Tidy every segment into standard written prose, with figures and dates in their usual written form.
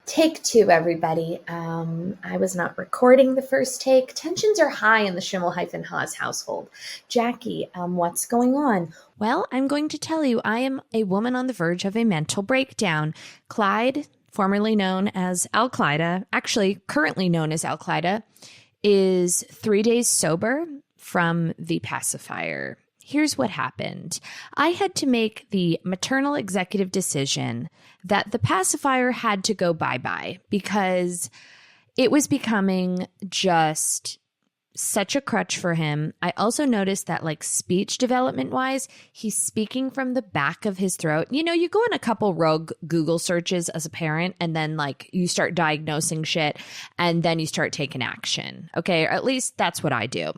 Take two, everybody. I was not recording the first take. Tensions are high in the Schimmel-Haas household. Jackie, what's going on? Well, I'm going to tell you, I am a woman on the verge of a mental breakdown. Clyde, formerly known as Al-Qaeda, actually currently known as Al-Qaeda, is 3 days sober from the pacifier. Here's what happened. I had to make the maternal executive decision that the pacifier had to go bye-bye because it was becoming just such a crutch for him. I also noticed that speech development wise, he's speaking from the back of his throat. You know, you go on a couple rogue Google searches as a parent and then you start diagnosing shit and then you start taking action. Okay. Or at least that's what I do.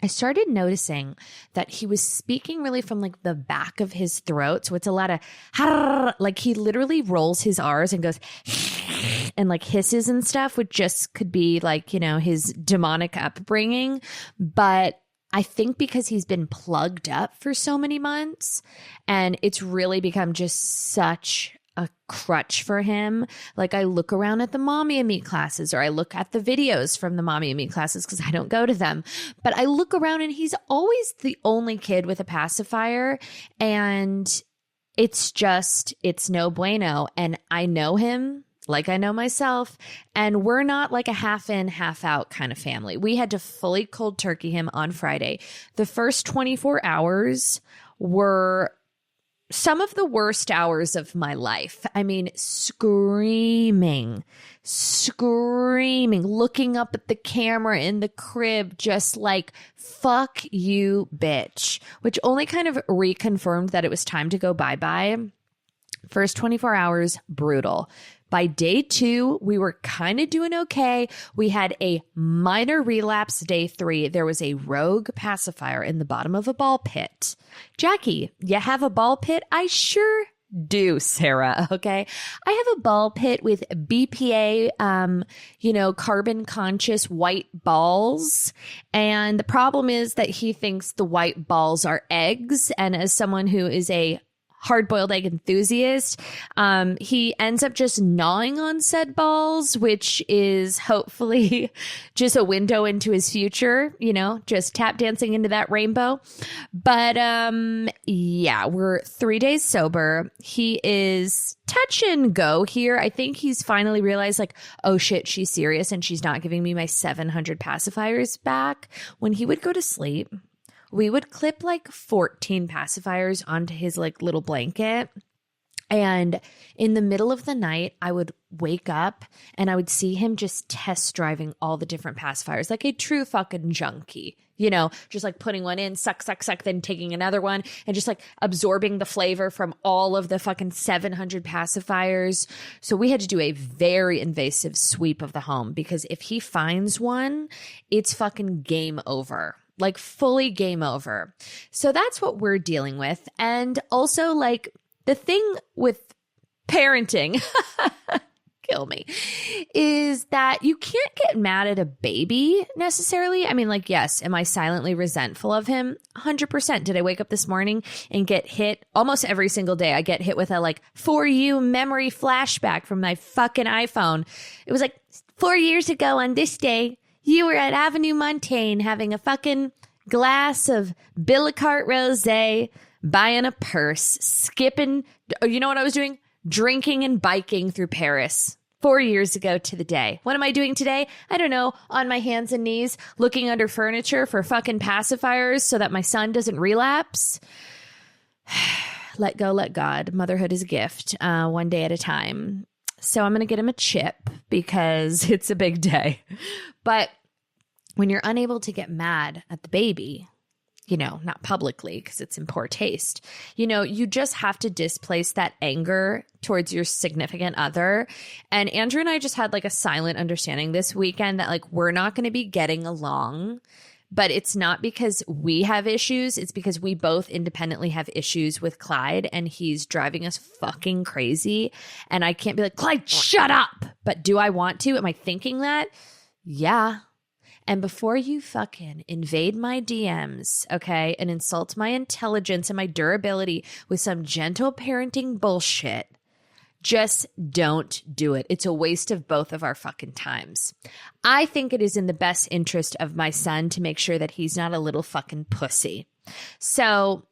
I started noticing that he was speaking really from the back of his throat. So it's a lot of he literally rolls his R's and goes and hisses and stuff, which just could be his demonic upbringing. But I think because he's been plugged up for so many months and it's really become just such a crutch for him. I look around at the Mommy and Me classes, or I look at the videos from the Mommy and Me classes because I don't go to them. But I look around and he's always the only kid with a pacifier. And it's no bueno. And I know him like I know myself. And we're not a half in, half out kind of family. We had to fully cold turkey him on Friday. The first 24 hours were some of the worst hours of my life. I mean, screaming, looking up at the camera in the crib, just fuck you, bitch, which only kind of reconfirmed that it was time to go bye-bye. First 24 hours, brutal. By day 2, we were kind of doing okay. We had a minor relapse day 3. There was a rogue pacifier in the bottom of a ball pit. Jackie, you have a ball pit? I sure do, Sarah. Okay. I have a ball pit with BPA, carbon conscious white balls. And the problem is that he thinks the white balls are eggs. And as someone who is a hard-boiled egg enthusiast, he ends up just gnawing on said balls, which is hopefully just a window into his future, just tap dancing into that rainbow. But yeah, we're 3 days sober. He is touch and go here. I think he's finally realized oh shit, she's serious and she's not giving me my 700 pacifiers back. When he would go to sleep, we would clip 14 pacifiers onto his little blanket. And in the middle of the night, I would wake up and I would see him just test driving all the different pacifiers like a true fucking junkie, just putting one in, suck, then taking another one and just absorbing the flavor from all of the fucking 700 pacifiers. So we had to do a very invasive sweep of the home because if he finds one, it's fucking game over. Fully game over. So that's what we're dealing with. And also the thing with parenting, kill me, is that you can't get mad at a baby necessarily. I mean, yes, am I silently resentful of him? 100%. Did I wake up this morning and get hit almost every single day? I get hit with a for you memory flashback from my fucking iPhone. It was 4 years ago on this day, you were at Avenue Montaigne having a fucking glass of Billicart Rosé, buying a purse, skipping. You know what I was doing? Drinking and biking through Paris 4 years ago to the day. What am I doing today? I don't know. On my hands and knees, looking under furniture for fucking pacifiers so that my son doesn't relapse. Let go, let God. Motherhood is a gift, one day at a time. So I'm going to get him a chip because it's a big day. But when you're unable to get mad at the baby, not publicly because it's in poor taste, you just have to displace that anger towards your significant other. And Andrew and I just had a silent understanding this weekend that we're not going to be getting along. But it's not because we have issues. It's because we both independently have issues with Clyde and he's driving us fucking crazy. And I can't be Clyde, shut up. But do I want to? Am I thinking that? Yeah. And before you fucking invade my DMs, okay, and insult my intelligence and my durability with some gentle parenting bullshit, Just don't do it. It's a waste of both of our fucking times. I think it is in the best interest of my son to make sure that he's not a little fucking pussy. So,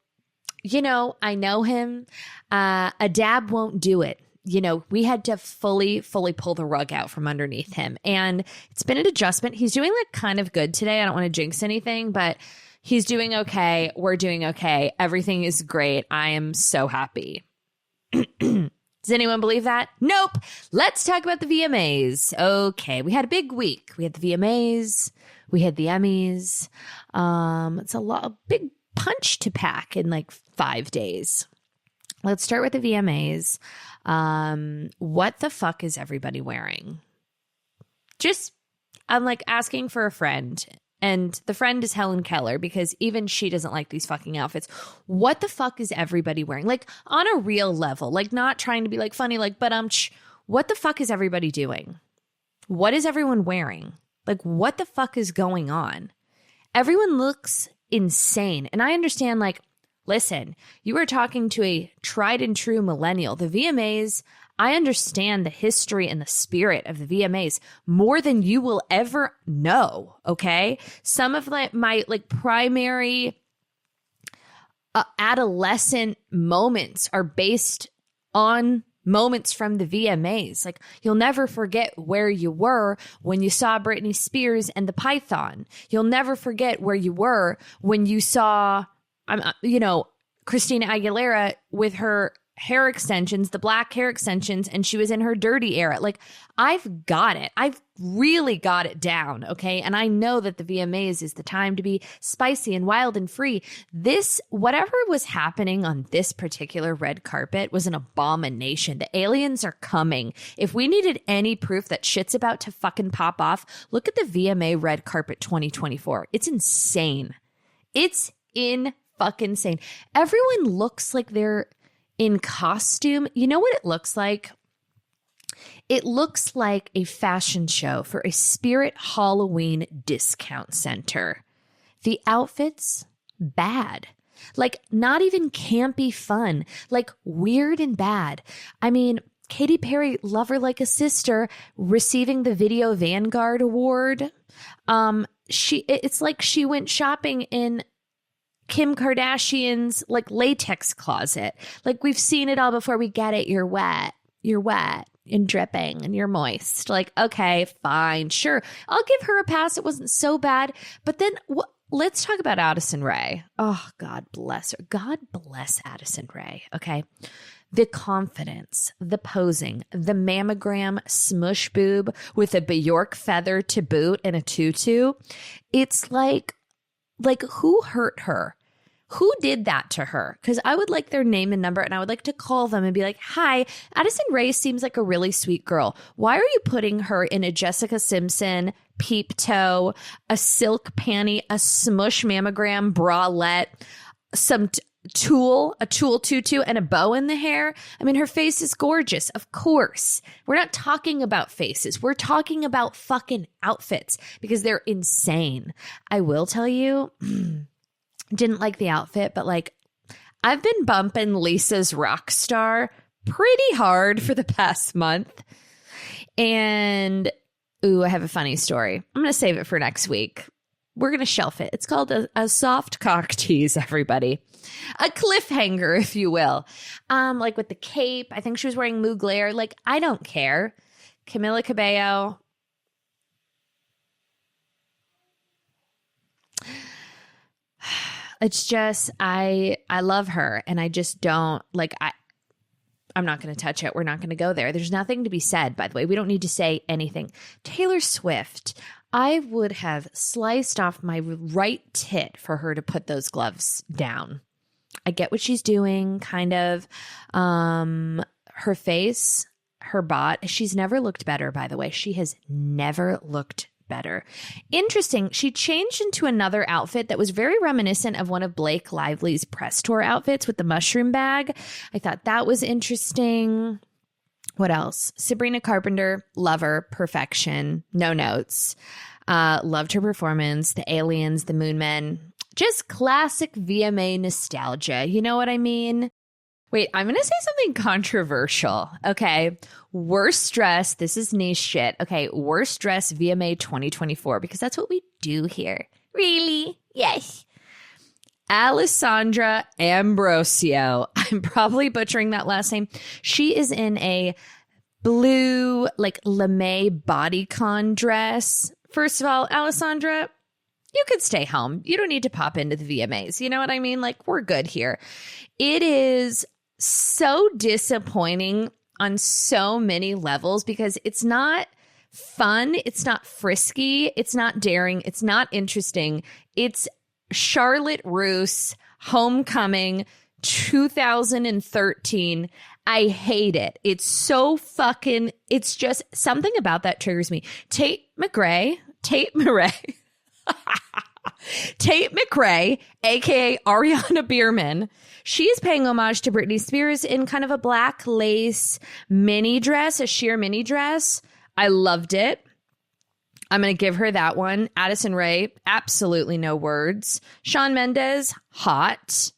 I know him. A dab won't do it. We had to fully pull the rug out from underneath him. And it's been an adjustment. He's doing kind of good today. I don't want to jinx anything, but he's doing okay. We're doing okay. Everything is great. I am so happy. Does anyone believe that? Nope. Let's talk about the VMAs. Okay. We had a big week. We had the VMAs. We had the Emmys. It's a big punch to pack in 5 days. Let's start with the VMAs. What the fuck is everybody wearing? I'm asking for a friend, and the friend is Helen Keller because even she doesn't like these fucking outfits. What the fuck is everybody wearing? On a real level, not trying to be funny, but what the fuck is everybody doing? What is everyone wearing? What the fuck is going on? Everyone looks insane. And I understand, listen, you are talking to a tried and true millennial. The VMAs, I understand the history and the spirit of the VMAs more than you will ever know, okay? Some of my primary adolescent moments are based on moments from the VMAs. You'll never forget where you were when you saw Britney Spears and the Python. You'll never forget where you were when you saw, Christina Aguilera with her hair extensions, the black hair extensions, and she was in her dirty era. I've got it. I've really got it down, okay? And I know that the VMAs is the time to be spicy and wild and free. Whatever was happening on this particular red carpet was an abomination. The aliens are coming. If we needed any proof that shit's about to fucking pop off, look at the VMA red carpet 2024. It's insane. It's fucking insane. Everyone looks like they're in costume. You know what it looks like? It looks like a fashion show for a Spirit Halloween discount center. The outfits, bad. Not even campy fun. Weird and bad. I mean, Katy Perry, Love Her Like a Sister, receiving the Video Vanguard Award. It's like she went shopping in Kim Kardashian's latex closet. We've seen it all before. We get it. You're wet and dripping and you're moist. Okay, fine. Sure. I'll give her a pass. It wasn't so bad. But then let's talk about Addison Rae. Oh, God bless her. God bless Addison Rae. Okay. The confidence, the posing, the mammogram smush boob with a Bjork feather to boot and a tutu. It's who hurt her? Who did that to her? Because I would like their name and number, and I would like to call them and be like, hi, Addison Rae seems like a really sweet girl. Why are you putting her in a Jessica Simpson peep toe, a silk panty, a smush mammogram bralette, some tulle tutu, and a bow in the hair? I mean, her face is gorgeous, of course. We're not talking about faces. We're talking about fucking outfits because they're insane. I will tell you, didn't like the outfit, but I've been bumping Lisa's Rockstar pretty hard for the past month. And, I have a funny story. I'm going to save it for next week. We're going to shelf it. It's called a soft cock tease, everybody. A cliffhanger, if you will. With the cape. I think she was wearing Mugler. I don't care. Camila Cabello. It's just, I love her, and I just don't, I'm not going to touch it. We're not going to go there. There's nothing to be said, by the way. We don't need to say anything. Taylor Swift, I would have sliced off my right tit for her to put those gloves down. I get what she's doing, kind of. Her face, her bot, she's never looked better, by the way. She has never looked better. Interesting. She changed into another outfit that was very reminiscent of one of Blake Lively's press tour outfits with the mushroom bag. I thought that was interesting. What else? Sabrina Carpenter, love her, perfection, no notes. Loved her performance, the aliens, the moon men, just classic VMA nostalgia. You know what I mean? Wait, I'm going to say something controversial. Okay. Worst dress. This is niche shit. Okay. Worst dress VMA 2024, because that's what we do here. Really? Yes. Alessandra Ambrosio. I'm probably butchering that last name. She is in a blue, like, lame bodycon dress. First of all, Alessandra, you could stay home. You don't need to pop into the VMAs. You know what I mean? Like, we're good here. It is so disappointing on so many levels because it's not fun. It's not frisky. It's not daring. It's not interesting. It's Charlotte Russe Homecoming 2013. I hate it. It's so fucking, it's just something about that triggers me. Tate McRae, aka Ariana Bierman. She is paying homage to Britney Spears in kind of a black lace mini dress, a sheer mini dress. I loved it. I'm going to give her that one. Addison Rae, absolutely no words. Shawn Mendes, hot.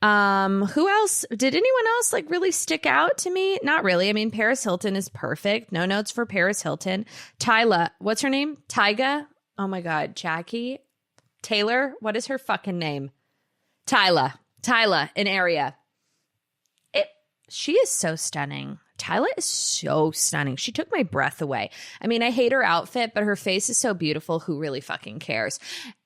Who else? Did anyone else like really stick out to me? Not really. I mean, Paris Hilton is perfect. No notes for Paris Hilton. Tyla, what's her name? Tyga? Oh my God. Jackie? Taylor? What is her fucking name? Tyla, an area. She is so stunning. Tyla is so stunning. She took my breath away. I mean, I hate her outfit, but her face is so beautiful. Who really fucking cares?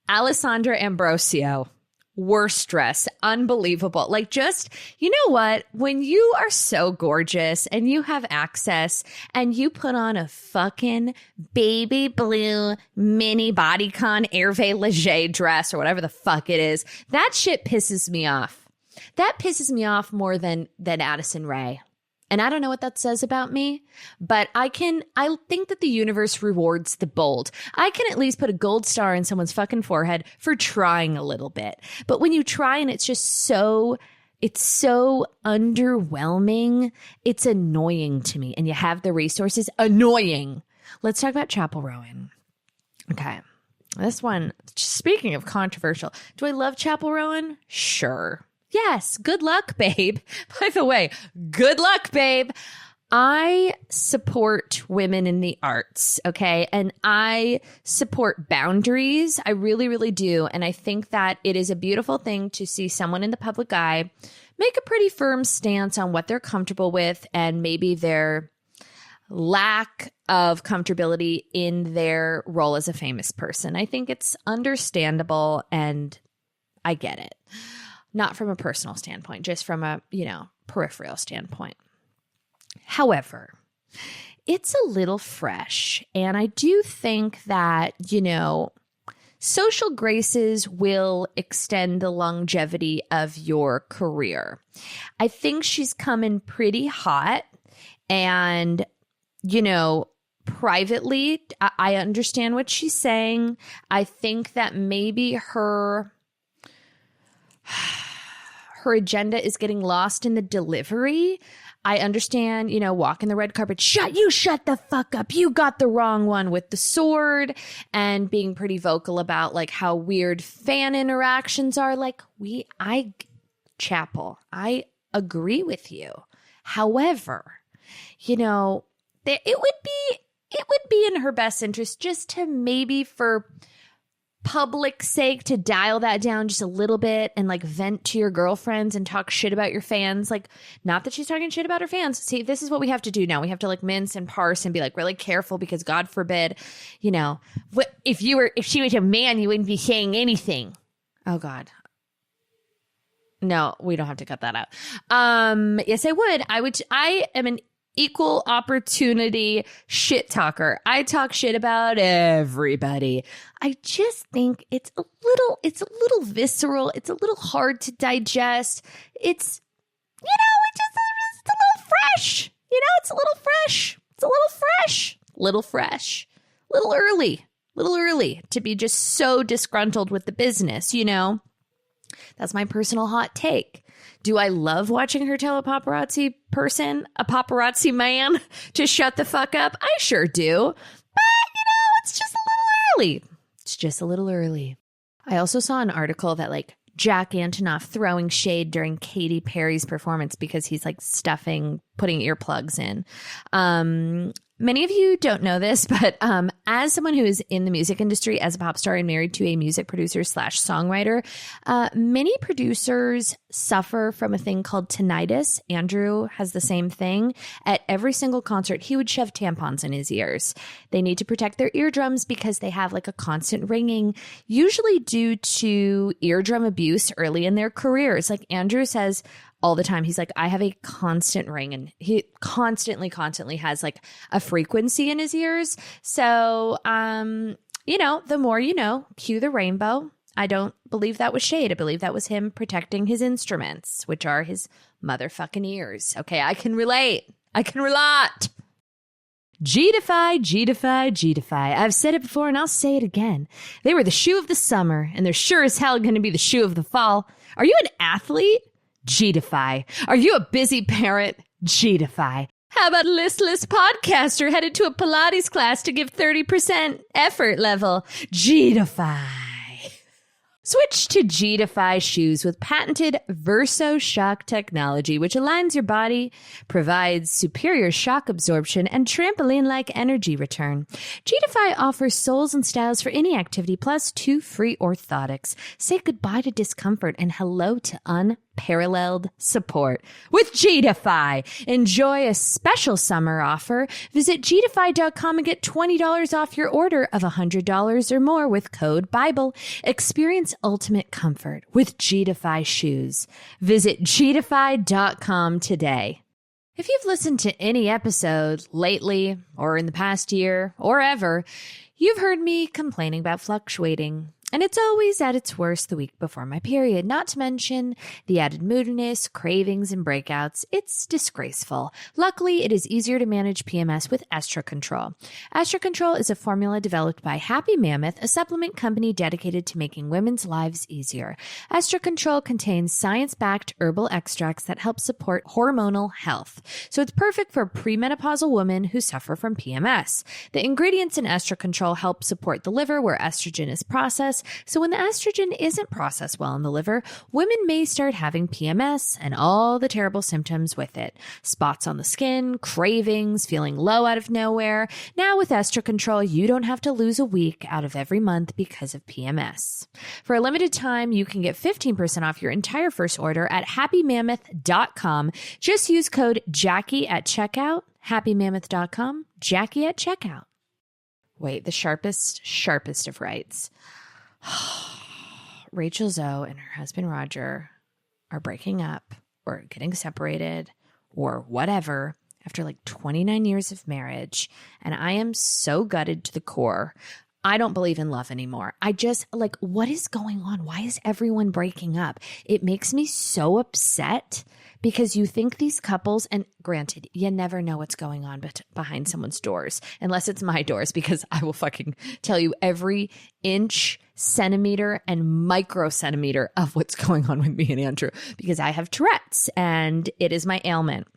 Alessandra Ambrosio. Worst dress. Unbelievable. Like, just, you know what? When you are so gorgeous and you have access and you put on a fucking baby blue mini bodycon Hervé Leger dress or whatever the fuck it is, that shit pisses me off. That pisses me off more than Addison Rae. And I don't know what that says about me, but I think that the universe rewards the bold. I can at least put a gold star in someone's fucking forehead for trying a little bit. But when you try and it's so underwhelming, it's annoying to me. And you have the resources, annoying. Let's talk about Chappell Roan. Okay. This one, speaking of controversial, do I love Chappell Roan? Sure. Yes. Good luck, babe. By the way, good luck, babe. I support women in the arts, okay? And I support boundaries. I really, really do. And I think that it is a beautiful thing to see someone in the public eye make a pretty firm stance on what they're comfortable with and maybe their lack of comfortability in their role as a famous person. I think it's understandable and I get it. Not from a personal standpoint, just from a, peripheral standpoint. However, it's a little fresh. And I do think that, social graces will extend the longevity of your career. I think she's coming pretty hot and, privately, I understand what she's saying. I think that maybe her agenda is getting lost in the delivery. I understand, walking the red carpet. Shut the fuck up. You got the wrong one with the sword and being pretty vocal about like how weird fan interactions are. Like Chappell, I agree with you. However, it would be in her best interest just to maybe for public sake to dial that down just a little bit and like vent to your girlfriends and talk shit about your fans. Like, not that she's talking shit about her fans. See, this is what we have to do now. We have to like mince and parse and be like really careful because God forbid, if she was a man, you wouldn't be saying anything. Oh God. No, we don't have to cut that out. Yes, I would. I am an equal opportunity shit talker. I talk shit about everybody. I just think it's a little visceral. It's a little hard to digest. It's a little fresh. It's a little fresh. It's a little fresh. Little early to be just so disgruntled with the business, That's my personal hot take. Do I love watching her tell a paparazzi man, to shut the fuck up? I sure do. But, it's just a little early. I also saw an article that like Jack Antonoff throwing shade during Katy Perry's performance because he's like putting earplugs in. Many of you don't know this, but as someone who is in the music industry as a pop star and married to a music producer / songwriter, many producers suffer from a thing called tinnitus. Andrew has the same thing. At every single concert, he would shove tampons in his ears. They need to protect their eardrums because they have like a constant ringing, usually due to eardrum abuse early in their careers. Like Andrew says all the time, he's like, I have a constant ring, and he constantly has like a frequency in his ears. So, the more you know, cue the rainbow. I don't believe that was shade. I believe that was him protecting his instruments, which are his motherfucking ears. Okay, I can relate. G-Defy. I've said it before and I'll say it again. They were the shoe of the summer, and they're sure as hell going to be the shoe of the fall. Are you an athlete? G-Defy. Are you a busy parent? G-Defy. How about a listless podcaster headed to a Pilates class to give 30% effort level? G-Defy. Switch to G-Defy shoes with patented Verso Shock technology, which aligns your body, provides superior shock absorption, and trampoline-like energy return. G-Defy offers soles and styles for any activity, plus 2 free orthotics. Say goodbye to discomfort and hello to unparalleled support with G-Defy. Enjoy a special summer offer. Visit gdefy.com and get $20 off your order of $100 or more with code BIBLE. Experience ultimate comfort with G-Defy shoes. Visit gdefy.com today. If you've listened to any episode lately or in the past year or ever, you've heard me complaining about fluctuating. And it's always at its worst the week before my period, not to mention the added moodiness, cravings, and breakouts. It's disgraceful. Luckily, it is easier to manage PMS with Estra Control. Estra Control is a formula developed by Happy Mammoth, a supplement company dedicated to making women's lives easier. Estra Control contains science-backed herbal extracts that help support hormonal health. So it's perfect for premenopausal women who suffer from PMS. The ingredients in Estra Control help support the liver where estrogen is processed. So when the estrogen isn't processed well in the liver, women may start having PMS and all the terrible symptoms with it. Spots on the skin, cravings, feeling low out of nowhere. Now with Estra Control, you don't have to lose a week out of every month because of PMS. For a limited time, you can get 15% off your entire first order at happymammoth.com. Just use code Jackie at checkout, happymammoth.com, Jackie at checkout. Wait, the sharpest of rights. Rachel Zoe and her husband Roger are breaking up or getting separated or whatever after like 29 years of marriage. And I am so gutted to the core. I don't believe in love anymore. I just like, what is going on? Why is everyone breaking up? It makes me so upset because you think these couples, and granted, you never know what's going on behind someone's doors, unless it's my doors, because I will fucking tell you every inch, centimeter, and microcentimeter of what's going on with me and Andrew, because I have Tourette's and it is my ailment.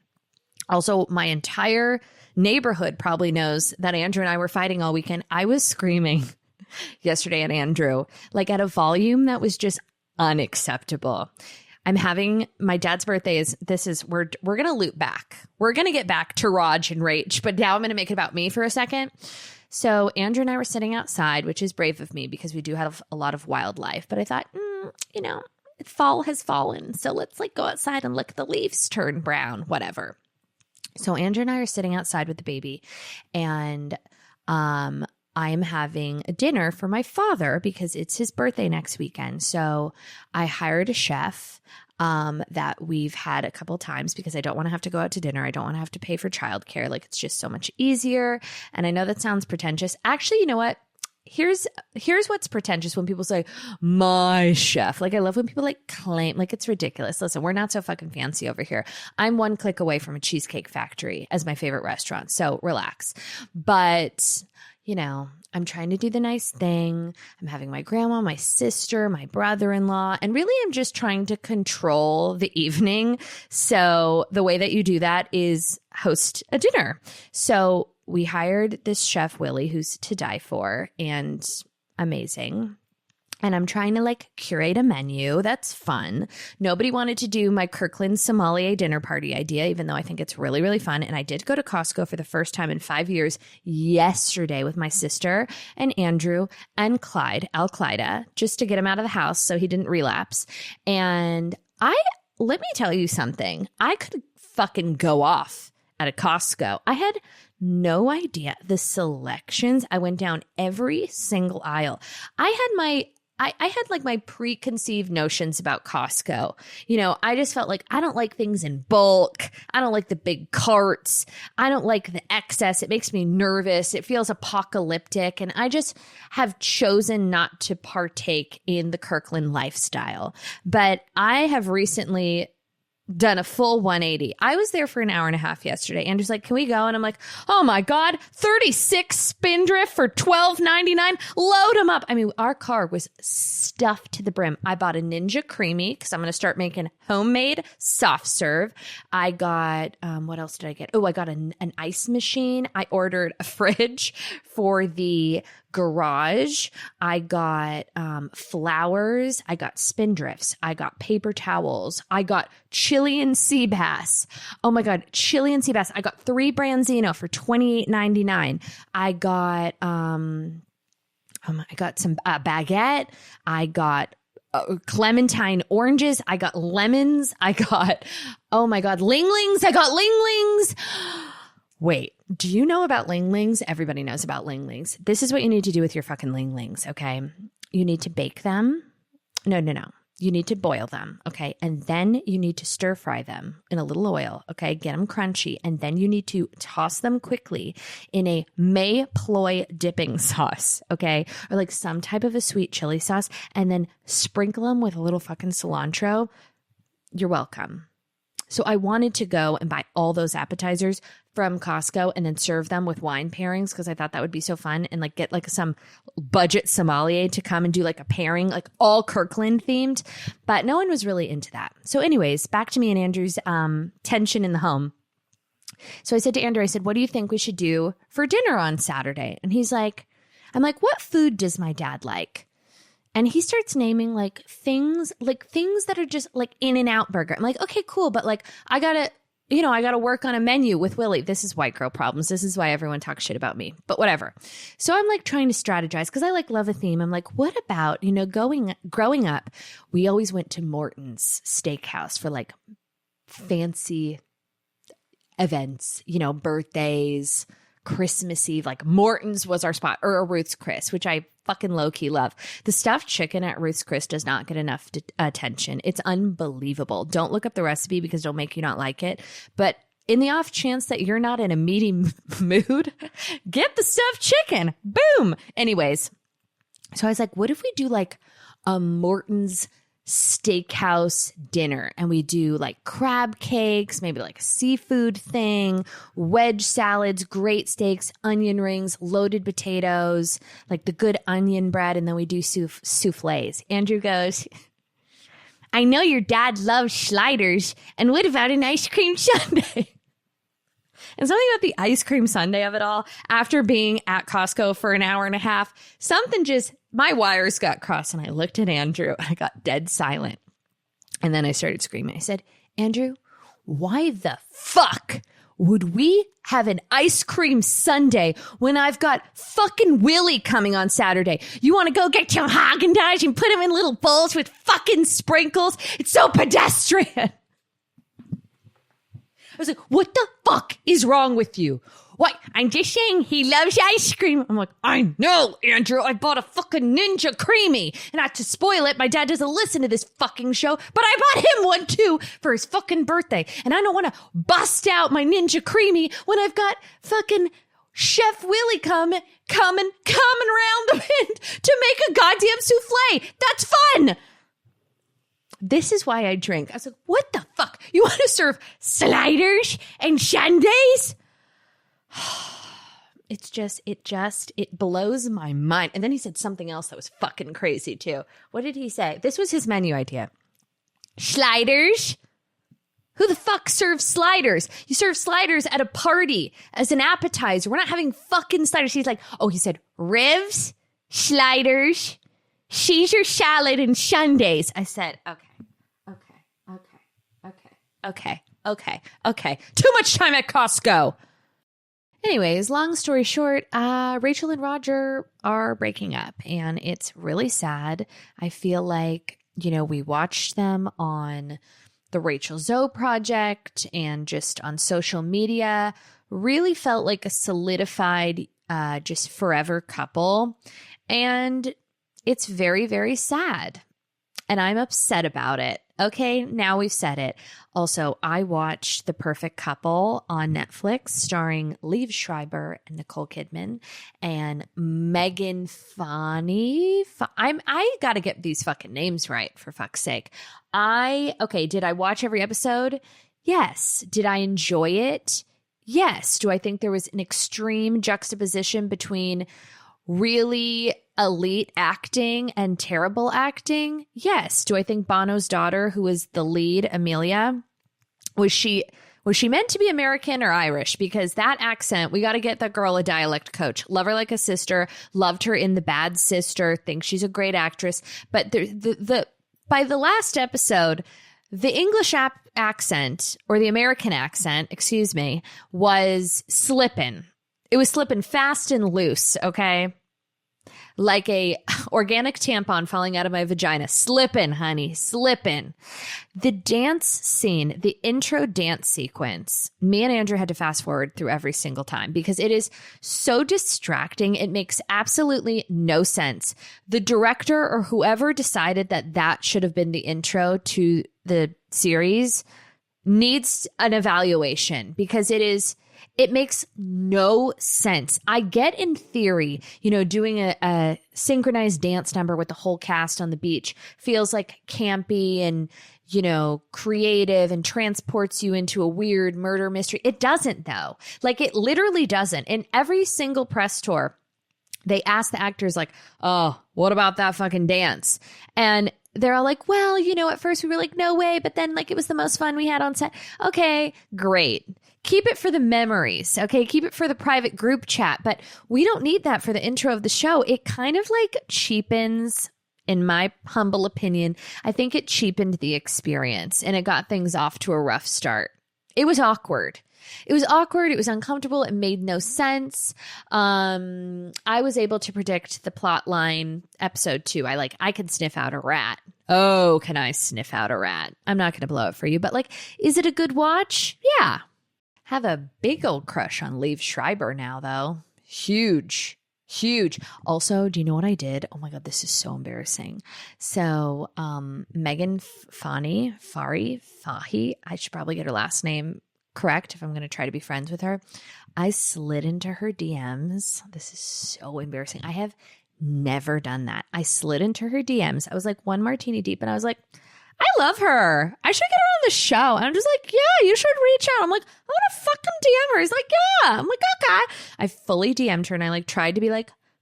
Also, my entire neighborhood probably knows that Andrew and I were fighting all weekend. I was screaming yesterday at Andrew, like at a volume that was just unacceptable. I'm having my dad's birthday we're going to loop back. We're going to get back to Raj and Rach, but now I'm going to make it about me for a second. So Andrew and I were sitting outside, which is brave of me because we do have a lot of wildlife, but I thought, fall has fallen. So let's like go outside and look at the leaves turn brown, whatever. So Andrew and I are sitting outside with the baby, and I'm having a dinner for my father because it's his birthday next weekend. So I hired a chef that we've had a couple times because I don't want to have to go out to dinner. I don't want to have to pay for childcare. Like, it's just so much easier. And I know that sounds pretentious. Actually, you know what? Here's what's pretentious when people say, my chef. Like, I love when people like claim, like, it's ridiculous. Listen, we're not so fucking fancy over here. I'm one click away from a Cheesecake Factory as my favorite restaurant. So relax. But, I'm trying to do the nice thing. I'm having my grandma, my sister, my brother-in-law, and really I'm just trying to control the evening. So the way that you do that is host a dinner. So we hired this chef, Willie, who's to die for and amazing. And I'm trying to like curate a menu. That's fun. Nobody wanted to do my Kirkland sommelier dinner party idea, even though I think it's really, really fun. And I did go to Costco for the first time in 5 years yesterday with my sister and Andrew and Clyde, Al-Qaeda, just to get him out of the house so he didn't relapse. And let me tell you something. I could fucking go off at a Costco. I had no idea the selections. I went down every single aisle. I had like my preconceived notions about Costco. You know, I just felt like I don't like things in bulk. I don't like the big carts. I don't like the excess. It makes me nervous. It feels apocalyptic. And I just have chosen not to partake in the Kirkland lifestyle. But I have recently done a full 180. I was there for an hour and a half yesterday. Andrew's like, can we go? And I'm like, oh my God, 36 Spindrift for $12.99. Load them up. I mean, our car was stuffed to the brim. I bought a Ninja Creamy because I'm going to start making homemade soft serve. I got, what else did I get? Oh, I got an ice machine. I ordered a fridge for the garage. I got flowers. I got spindrifts. I got paper towels. I got Chilean sea bass. Oh my God, Chilean sea bass. I got 3 Branzino for $28.99. I got some baguette. I got clementine oranges. I got lemons. I got, oh my God, Linglings. I got Linglings. Wait, do you know about Linglings? Everybody knows about Linglings. This is what you need to do with your fucking Linglings, okay? You need to bake them. No. You need to boil them, okay? And then you need to stir fry them in a little oil, okay? Get them crunchy. And then you need to toss them quickly in a May-ploy dipping sauce, okay? Or like some type of a sweet chili sauce. And then sprinkle them with a little fucking cilantro. You're welcome. So I wanted to go and buy all those appetizers from Costco and then serve them with wine pairings because I thought that would be so fun, and like get like some budget sommelier to come and do like a pairing, like all Kirkland themed. But no one was really into that. So anyways, back to me and Andrew's tension in the home. So I said to Andrew, I said, what do you think we should do for dinner on Saturday? And he's like, I'm like, what food does my dad like? And he starts naming like things that are just like In-N-Out burger. I'm like, okay, cool. But like, I gotta work on a menu with Willie. This is white girl problems. This is why everyone talks shit about me, but whatever. So I'm like trying to strategize because I like love a theme. I'm like, what about, growing up, we always went to Morton's Steakhouse for like fancy events, birthdays, Christmas Eve. Like Morton's was our spot, or a Ruth's Chris, which I fucking low-key love. The stuffed chicken at Ruth's Chris does not get enough attention. It's unbelievable. Don't look up the recipe because it'll make you not like it. But in the off chance that you're not in a meaty mood, get the stuffed chicken. Boom. Anyways, so I was like, what if we do like a Morton's steakhouse dinner, and we do like crab cakes, maybe like a seafood thing, wedge salads, great steaks, onion rings, loaded potatoes, like the good onion bread, and then we do souffles. Andrew goes, I know your dad loves sliders, and what about an ice cream sundae? And something about the ice cream sundae of it all, after being at Costco for an hour and a half, my wires got crossed, and I looked at Andrew and I got dead silent. And then I started screaming. I said, Andrew, why the fuck would we have an ice cream sundae when I've got fucking Willie coming on Saturday? You want to go get your Haagen-Dazs and put them in little bowls with fucking sprinkles? It's so pedestrian. I was like, what the fuck is wrong with you? What? I'm just saying he loves ice cream. I'm like, I know, Andrew. I bought a fucking Ninja Creamy. And not to spoil it, my dad doesn't listen to this fucking show, but I bought him one too for his fucking birthday. And I don't want to bust out my Ninja Creamy when I've got fucking Chef Willie coming around the bend to make a goddamn souffle. That's fun. This is why I drink. I was like, what the fuck? You want to serve sliders and sundaes? It blows my mind. And then he said something else that was fucking crazy too. What did he say? This was his menu idea. Sliders? Who the fuck serves sliders? You serve sliders at a party as an appetizer. We're not having fucking sliders. He's like, he said ribs, sliders, Caesar salad and sundaes. I said, okay. Too much time at Costco. Anyways, long story short, Rachel and Roger are breaking up, and it's really sad. I feel like, we watched them on the Rachel Zoe project and just on social media, really felt like a solidified, just forever couple. And it's very, very sad. And I'm upset about it. Okay, now we've said it. Also, I watched The Perfect Couple on Netflix starring Liev Schreiber and Nicole Kidman and Megan Fanny. I got to get these fucking names right, for fuck's sake. Did I watch every episode? Yes. Did I enjoy it? Yes. Do I think there was an extreme juxtaposition between really elite acting and terrible acting? Yes. Do I think Bono's daughter, who was the lead, Amelia, was she meant to be American or Irish? Because that accent, we got to get that girl a dialect coach. Love her like a sister. Loved her in The Bad Sister. Think she's a great actress. But by the last episode, the English accent, or the American accent, excuse me, was slipping. It was slipping fast and loose, okay? Like a organic tampon falling out of my vagina. Slipping, honey, slipping. The dance scene, the intro dance sequence, me and Andrew had to fast forward through every single time because it is so distracting. It makes absolutely no sense. The director or whoever decided that should have been the intro to the series needs an evaluation because it makes no sense. I get in theory, doing a synchronized dance number with the whole cast on the beach feels like campy and, creative and transports you into a weird murder mystery. It doesn't, though. Like, it literally doesn't. In every single press tour, they ask the actors like, oh, what about that fucking dance? And they're all like, well, at first we were like, no way. But then it was the most fun we had on set. Okay, great. Keep it for the memories, okay? Keep it for the private group chat. But we don't need that for the intro of the show. It kind of cheapens, in my humble opinion, I think it cheapened the experience and it got things off to a rough start. It was awkward. It was uncomfortable. It made no sense. I was able to predict the plot line episode 2. I can sniff out a rat. Oh, can I sniff out a rat? I'm not going to blow it for you, but is it a good watch? Yeah. Have a big old crush on Liev Schreiber now, though. Huge. Also, do you know what I did? Oh my God, this is so embarrassing. So, Megan Fahy, I should probably get her last name correct if I'm going to try to be friends with her. I slid into her DMs. This is so embarrassing. I have never done that. I slid into her DMs. I was like one martini deep and I was like, I love her. I should get her on the show. And I'm just like, yeah, you should reach out. I'm like, I want to fucking DM her. He's like, yeah. I'm like, okay. I fully DM'd her and I tried to be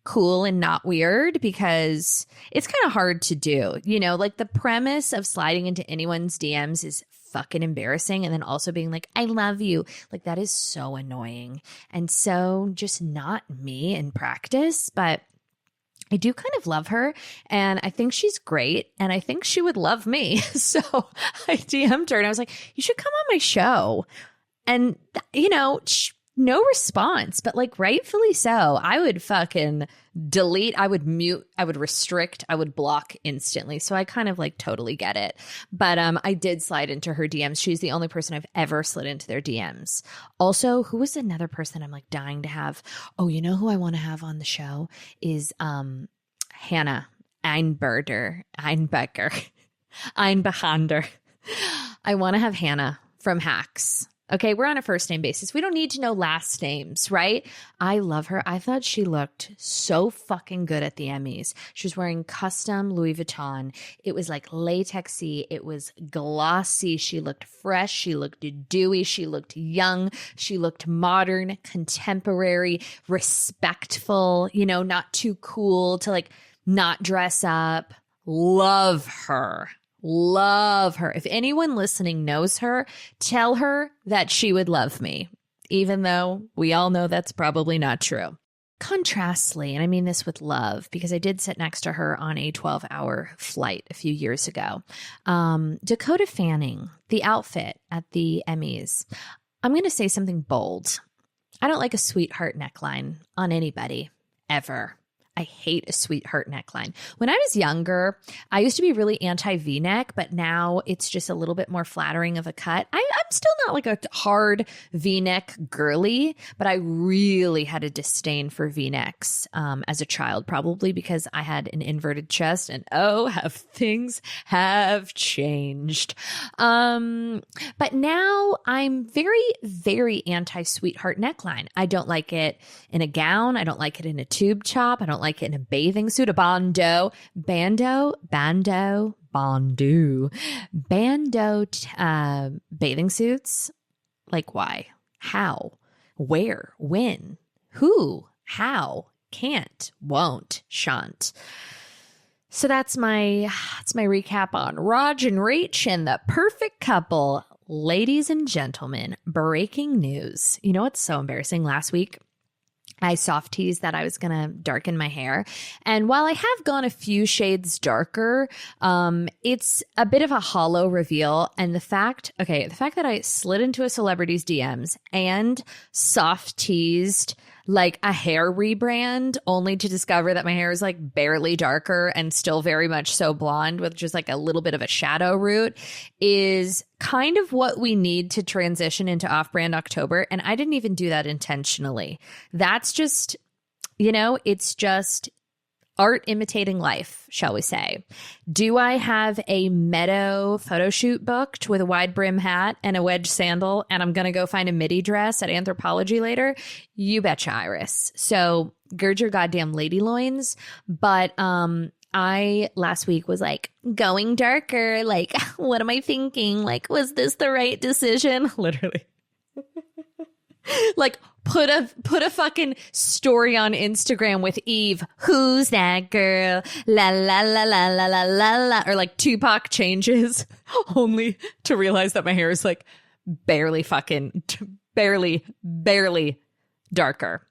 cool and not weird because it's kind of hard to do. The premise of sliding into anyone's DMs is fucking embarrassing. And then also being like, I love you. That is so annoying. And so just not me in practice, but I do kind of love her and I think she's great and I think she would love me. So I DM'd her and I was like, you should come on my show. And, no response, but rightfully so. I would fucking delete, I would mute, I would restrict, I would block instantly. So I kind of totally get it. But I did slide into her DMs. She's the only person I've ever slid into their DMs. Also, who was another person I'm dying to have? Oh, you know who I want to have on the show is Hannah Einbecker. I want to have Hannah from Hacks. Okay, we're on a first name basis. We don't need to know last names, right? I love her. I thought she looked so fucking good at the Emmys. She was wearing custom Louis Vuitton. It was latexy. It was glossy. She looked fresh. She looked dewy. She looked young. She looked modern, contemporary, respectful, not too cool to not dress up. Love her. Love her. If anyone listening knows her, tell her that she would love me, even though we all know that's probably not true. contrastly, and I mean this with love because I did sit next to her on a 12-hour flight a few years ago. Dakota Fanning, the outfit at the Emmys. I'm going to say something bold. I don't like a sweetheart neckline on anybody, ever. I hate a sweetheart neckline. When I was younger, I used to be really anti V-neck, but now it's just a little bit more flattering of a cut. I'm still not like a hard V-neck girly, but I really had a disdain for V-necks as a child, probably because I had an inverted chest and have things have changed. But now I'm very, very anti-sweetheart neckline. I don't like it in a gown. I don't like it in a tube top. I don't like it in a bathing suit, a bandeau bathing suits. Like, why? How? Where? When? Who? How? Can't? Won't? Shan't. So that's my recap on Raj and Rach and the perfect couple. Ladies and gentlemen, breaking news. You know what's so embarrassing? Last week, I soft teased that I was going to darken my hair. And while I have gone a few shades darker, it's a bit of a hollow reveal. And the fact that I slid into a celebrity's DMs and soft teased like a hair rebrand only to discover that my hair is like barely darker and still very much so blonde with just like a little bit of a shadow root is kind of what we need to transition into off-brand October. And I didn't even do that intentionally. That's just, it's just art imitating life, shall we say. Do I have a meadow photo shoot booked with a wide brim hat and a wedge sandal, and I'm going to go find a midi dress at Anthropology later? You betcha, Iris. So gird your goddamn lady loins. But I last week was like going darker. Like, what am I thinking? Like, was this the right decision? Literally. Like, put a fucking story on Instagram with Eve. Who's that girl? La la la la la la la la. Or like Tupac changes, only to realize that my hair is like barely darker.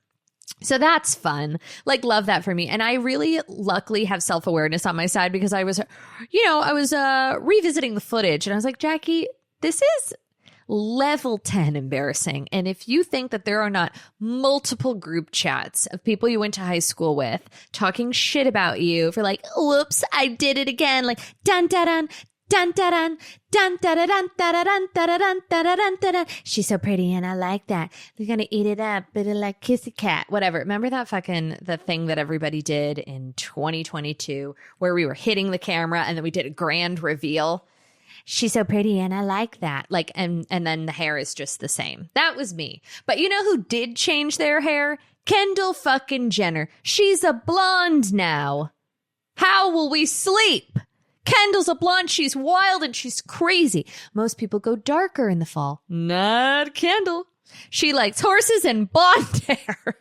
So that's fun. Like, love that for me. And I really luckily have self-awareness on my side because I was revisiting the footage and I was like, Jackie, this is level 10 embarrassing. And if you think that there are not multiple group chats of people you went to high school with talking shit about you for like, whoops, I did it again. Like, dun dun dun. Dun dun dun dun dun dun dun dun dun dun dun dun dun. She's so pretty and I like that. They're gonna eat it up, but it like kissy cat. Whatever. Remember that the thing that everybody did in 2022 where we were hitting the camera and then we did a grand reveal? She's so pretty and I like that. Like, and then the hair is just the same. That was me. But you know who did change their hair? Kendall fucking Jenner. She's a blonde now. How will we sleep? Kendall's a blonde. She's wild and she's crazy. Most people go darker in the fall. Not Kendall. She likes horses and blonde hair.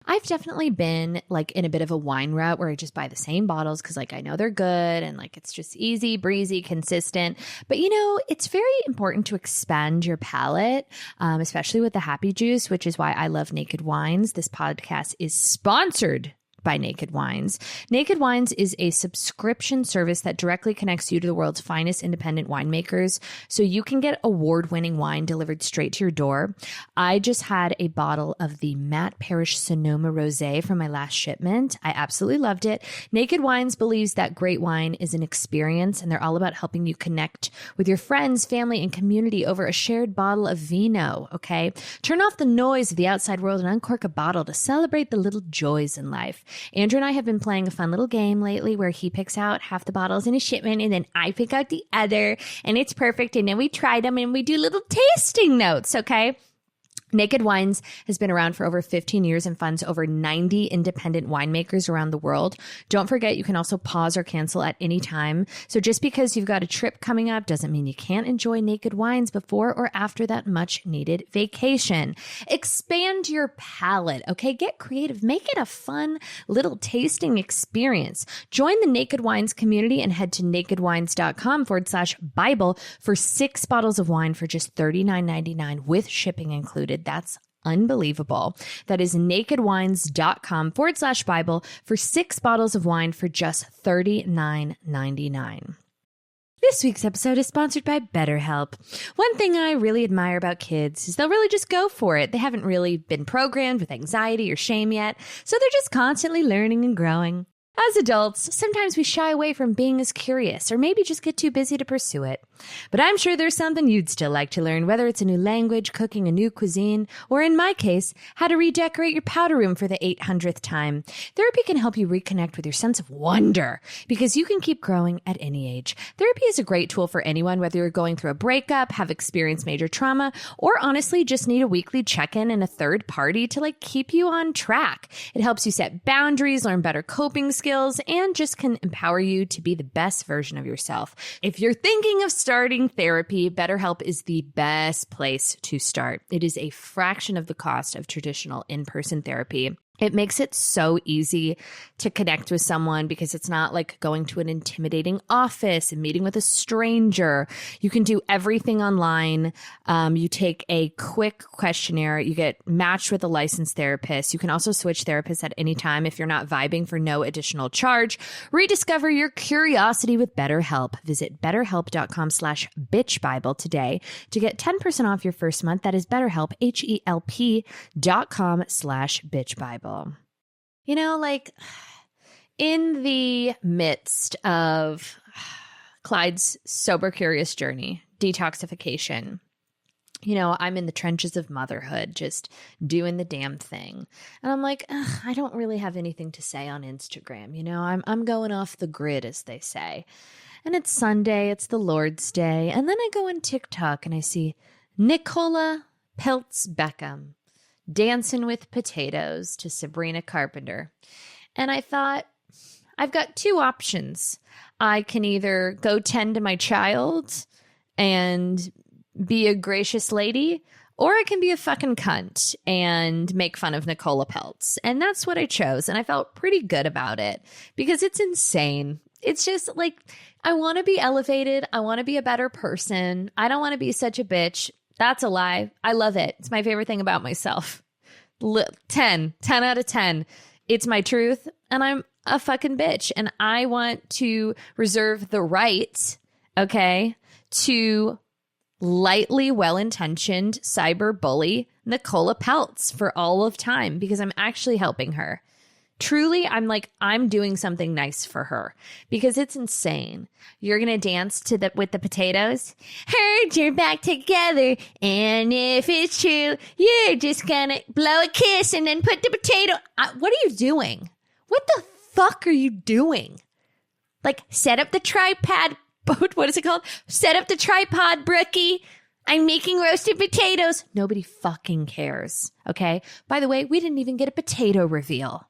I've definitely been like in a bit of a wine route where I just buy the same bottles because like I know they're good and like it's just easy, breezy, consistent. But it's very important to expand your palate, especially with the Happy Juice, which is why I love Naked Wines. This podcast is sponsored by Naked Wines. Naked Wines is a subscription service that directly connects you to the world's finest independent winemakers so you can get award-winning wine delivered straight to your door. I just had a bottle of the Matt Parrish Sonoma Rosé from my last shipment. I absolutely loved it. Naked Wines believes that great wine is an experience and they're all about helping you connect with your friends, family, and community over a shared bottle of vino, okay? Turn off the noise of the outside world and uncork a bottle to celebrate the little joys in life. Andrew and I have been playing a fun little game lately where he picks out half the bottles in a shipment and then I pick out the other and it's perfect. And then we try them and we do little tasting notes. Okay. Naked Wines has been around for over 15 years and funds over 90 independent winemakers around the world. Don't forget, you can also pause or cancel at any time. So just because you've got a trip coming up doesn't mean you can't enjoy Naked Wines before or after that much needed vacation. Expand your palate, okay? Get creative. Make it a fun little tasting experience. Join the Naked Wines community and head to nakedwines.com/Bible for 6 bottles of wine for just $39.99 with shipping included. That's unbelievable. That is nakedwines.com/Bible for 6 bottles of wine for just $39.99. This week's episode is sponsored by BetterHelp. One thing I really admire about kids is they'll really just go for it. They haven't really been programmed with anxiety or shame yet, so they're just constantly learning and growing. As adults, sometimes we shy away from being as curious or maybe just get too busy to pursue it. But I'm sure there's something you'd still like to learn, whether it's a new language, cooking a new cuisine, or in my case, how to redecorate your powder room for the 800th time. Therapy can help you reconnect with your sense of wonder because you can keep growing at any age. Therapy is a great tool for anyone, whether you're going through a breakup, have experienced major trauma, or honestly just need a weekly check-in and a third party to keep you on track. It helps you set boundaries, learn better coping skills, and just can empower you to be the best version of yourself. If you're thinking of starting therapy, BetterHelp is the best place to start. It is a fraction of the cost of traditional in-person therapy. It makes it so easy to connect with someone because it's not like going to an intimidating office and meeting with a stranger. You can do everything online. You take a quick questionnaire. You get matched with a licensed therapist. You can also switch therapists at any time if you're not vibing for no additional charge. Rediscover your curiosity with BetterHelp. Visit betterhelp.com/bitchbible today to get 10% off your first month. That is BetterHelp, HELP.com/bitchbible. You know, in the midst of Clyde's sober curious journey, detoxification, I'm in the trenches of motherhood, just doing the damn thing. And I'm like, I don't really have anything to say on Instagram. I'm going off the grid, as they say. And it's Sunday, it's the Lord's Day. And then I go on TikTok and I see Nicola Peltz Beckham dancing with potatoes to Sabrina Carpenter. And I thought, I've got 2 options. I can either go tend to my child and be a gracious lady, or I can be a fucking cunt and make fun of Nicola Peltz. And that's what I chose. And I felt pretty good about it because it's insane. It's just I want to be elevated. I want to be a better person. I don't want to be such a bitch. That's a lie. I love it. It's my favorite thing about myself. 10 out of 10. It's my truth, and I'm a fucking bitch. And I want to reserve the right, to lightly well-intentioned cyber bully Nicola Peltz for all of time because I'm actually helping her. Truly, I'm doing something nice for her because it's insane. You're going to dance with the potatoes? Heard you're back together. And if it's true, you're just going to blow a kiss and then put the potato. What are you doing? What the fuck are you doing? Set up the tripod. What is it called? Set up the tripod, Brookie. I'm making roasted potatoes. Nobody fucking cares. Okay. By the way, we didn't even get a potato reveal.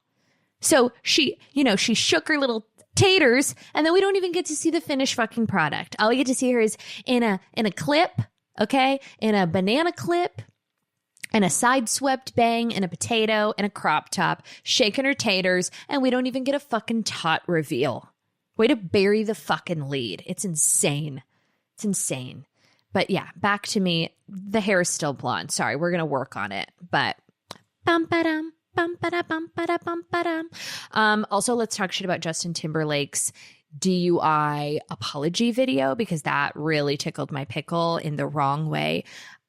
So she shook her little taters, and then we don't even get to see the finished fucking product. All we get to see her is in a clip, in a banana clip, and a side swept bang, and a potato, and a crop top, shaking her taters, and we don't even get a fucking tot reveal. Way to bury the fucking lead. It's insane. It's insane. But yeah, back to me. The hair is still blonde. Sorry, we're gonna work on it. But bum-ba-dum. Also, let's talk shit about Justin Timberlake's DUI apology video because that really tickled my pickle in the wrong way.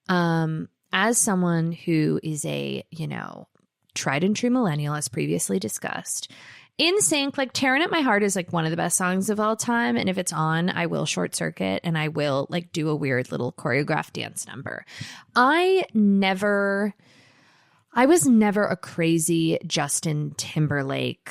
As someone who is a, tried and true millennial, as previously discussed, In Sync, Tearing At My Heart is one of the best songs of all time. And if it's on, I will short circuit and I will do a weird little choreographed dance number. I was never a crazy Justin Timberlake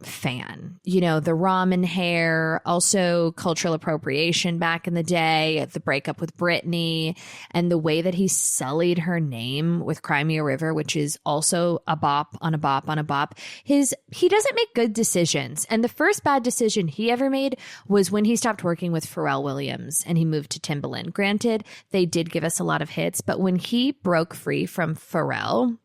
fan. The ramen hair, also cultural appropriation back in the day, the breakup with Britney, and the way that he sullied her name with Cry Me a River, which is also a bop on a bop on a bop. He doesn't make good decisions. And the first bad decision he ever made was when he stopped working with Pharrell Williams and he moved to Timbaland. Granted, they did give us a lot of hits, but when he broke free from Pharrell,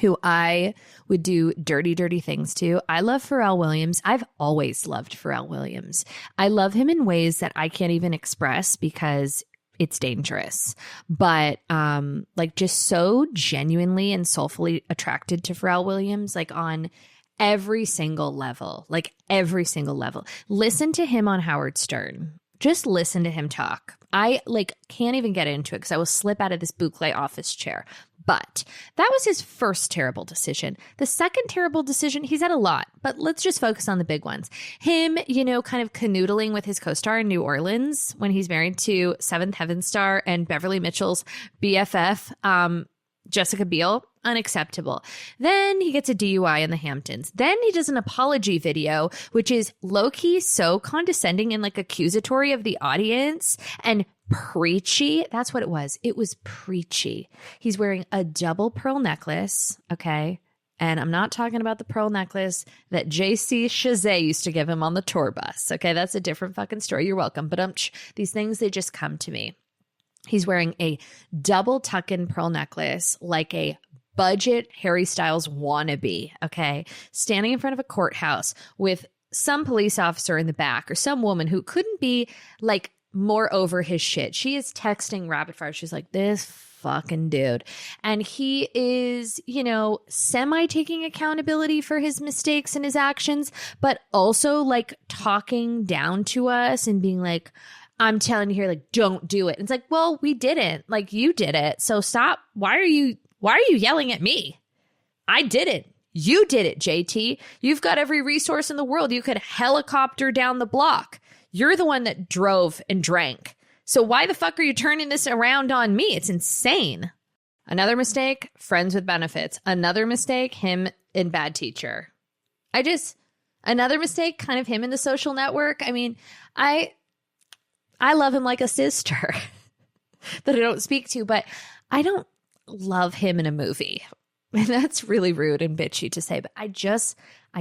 who I would do dirty, dirty things to. I love Pharrell Williams. I've always loved Pharrell Williams. I love him in ways that I can't even express because it's dangerous. But like just so genuinely and soulfully attracted to Pharrell Williams, like on every single level, like every single level. Listen to him on Howard Stern. Just listen to him talk. I like can't even get into it because I will slip out of this boucle office chair. But that was his first terrible decision. The second terrible decision, he's had a lot, but let's just focus on the big ones. Him, you know, kind of canoodling with his co-star in New Orleans when he's married to Seventh Heaven star and Beverly Mitchell's BFF, Jessica Biel. Unacceptable. Then he gets a DUI in the Hamptons. Then he does an apology video, which is low-key so condescending and like accusatory of the audience and preachy. That's what it was. It was preachy. He's wearing a double pearl necklace. Okay. And I'm not talking about the pearl necklace that JC Chazet used to give him on the tour bus. Okay. That's a different fucking story. You're welcome. But these things, they just come to me. He's wearing a double tuck-in pearl necklace like a budget Harry Styles wannabe, okay? Standing in front of a courthouse with some police officer in the back or some woman who couldn't be like more over his shit. She is texting rapid fire. She's like, this fucking dude. And he is, you know, semi taking accountability for his mistakes and his actions, but also like talking down to us and being like, I'm telling you here, like, don't do it. And it's like, well, we didn't. Like, you did it. So stop. Why are you yelling at me? I did it. You did it, JT. You've got every resource in the world. You could helicopter down the block. You're the one that drove and drank. So why the fuck are you turning this around on me? It's insane. Another mistake, friends with benefits. Another mistake, him in Bad Teacher. Another mistake, kind of him in The Social Network. I mean, I love him like a sister that I don't speak to, but I don't love him in a movie. And that's really rude and bitchy to say, but I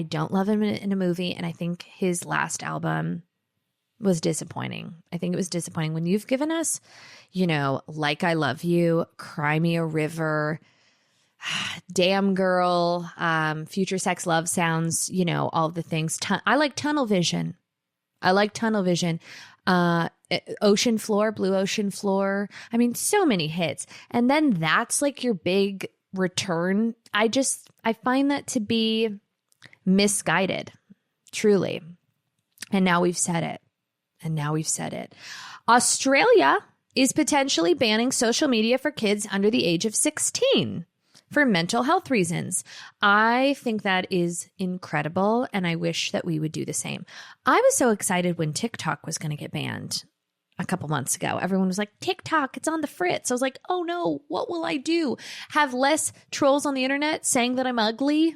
don't love him in a movie. And I think his last album was disappointing. I think it was disappointing when you've given us, you know, Like I Love You, Cry Me a River, Damn Girl, Future Sex Love Sounds, you know, all the things. I like Tunnel Vision. Ocean Floor, Blue Ocean Floor. I mean, so many hits. And then that's like your big return. I find that to be misguided, truly. And now we've said it. Australia is potentially banning social media for kids under the age of 16 for mental health reasons. I think that is incredible, and I wish that we would do the same. I was so excited when TikTok was going to get banned a couple months ago. Everyone was like, TikTok, it's on the fritz. I was like, oh no, what will I do? Have less trolls on the internet saying that I'm ugly?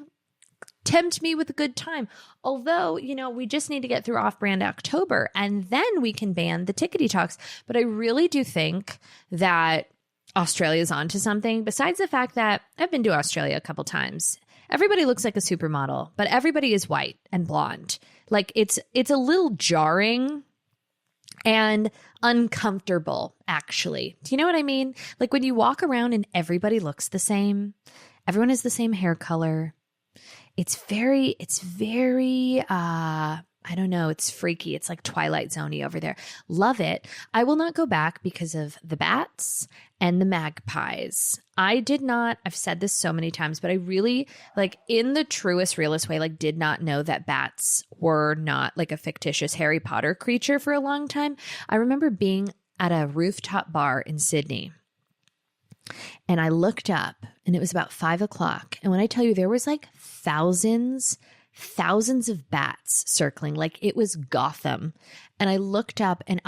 Tempt me with a good time. Although, you know, we just need to get through Off-Brand October, and then we can ban the tickety talks. But I really do think that Australia's onto something, besides the fact that I've been to Australia a couple times. Everybody looks like a supermodel, but everybody is white and blonde. Like it's a little jarring and uncomfortable, actually. Do you know what I mean? Like when you walk around and everybody looks the same, everyone has the same hair color. It's very, I don't know. It's freaky. It's like Twilight Zone-y over there. Love it. I will not go back because of the bats and the magpies. I've said this so many times, but I really, like, in the truest, realest way, like, did not know that bats were not like a fictitious Harry Potter creature for a long time. I remember being at a rooftop bar in Sydney, and I looked up, and it was about 5:00. And when I tell you, there was like thousands of bats circling, like it was Gotham. And I looked up, and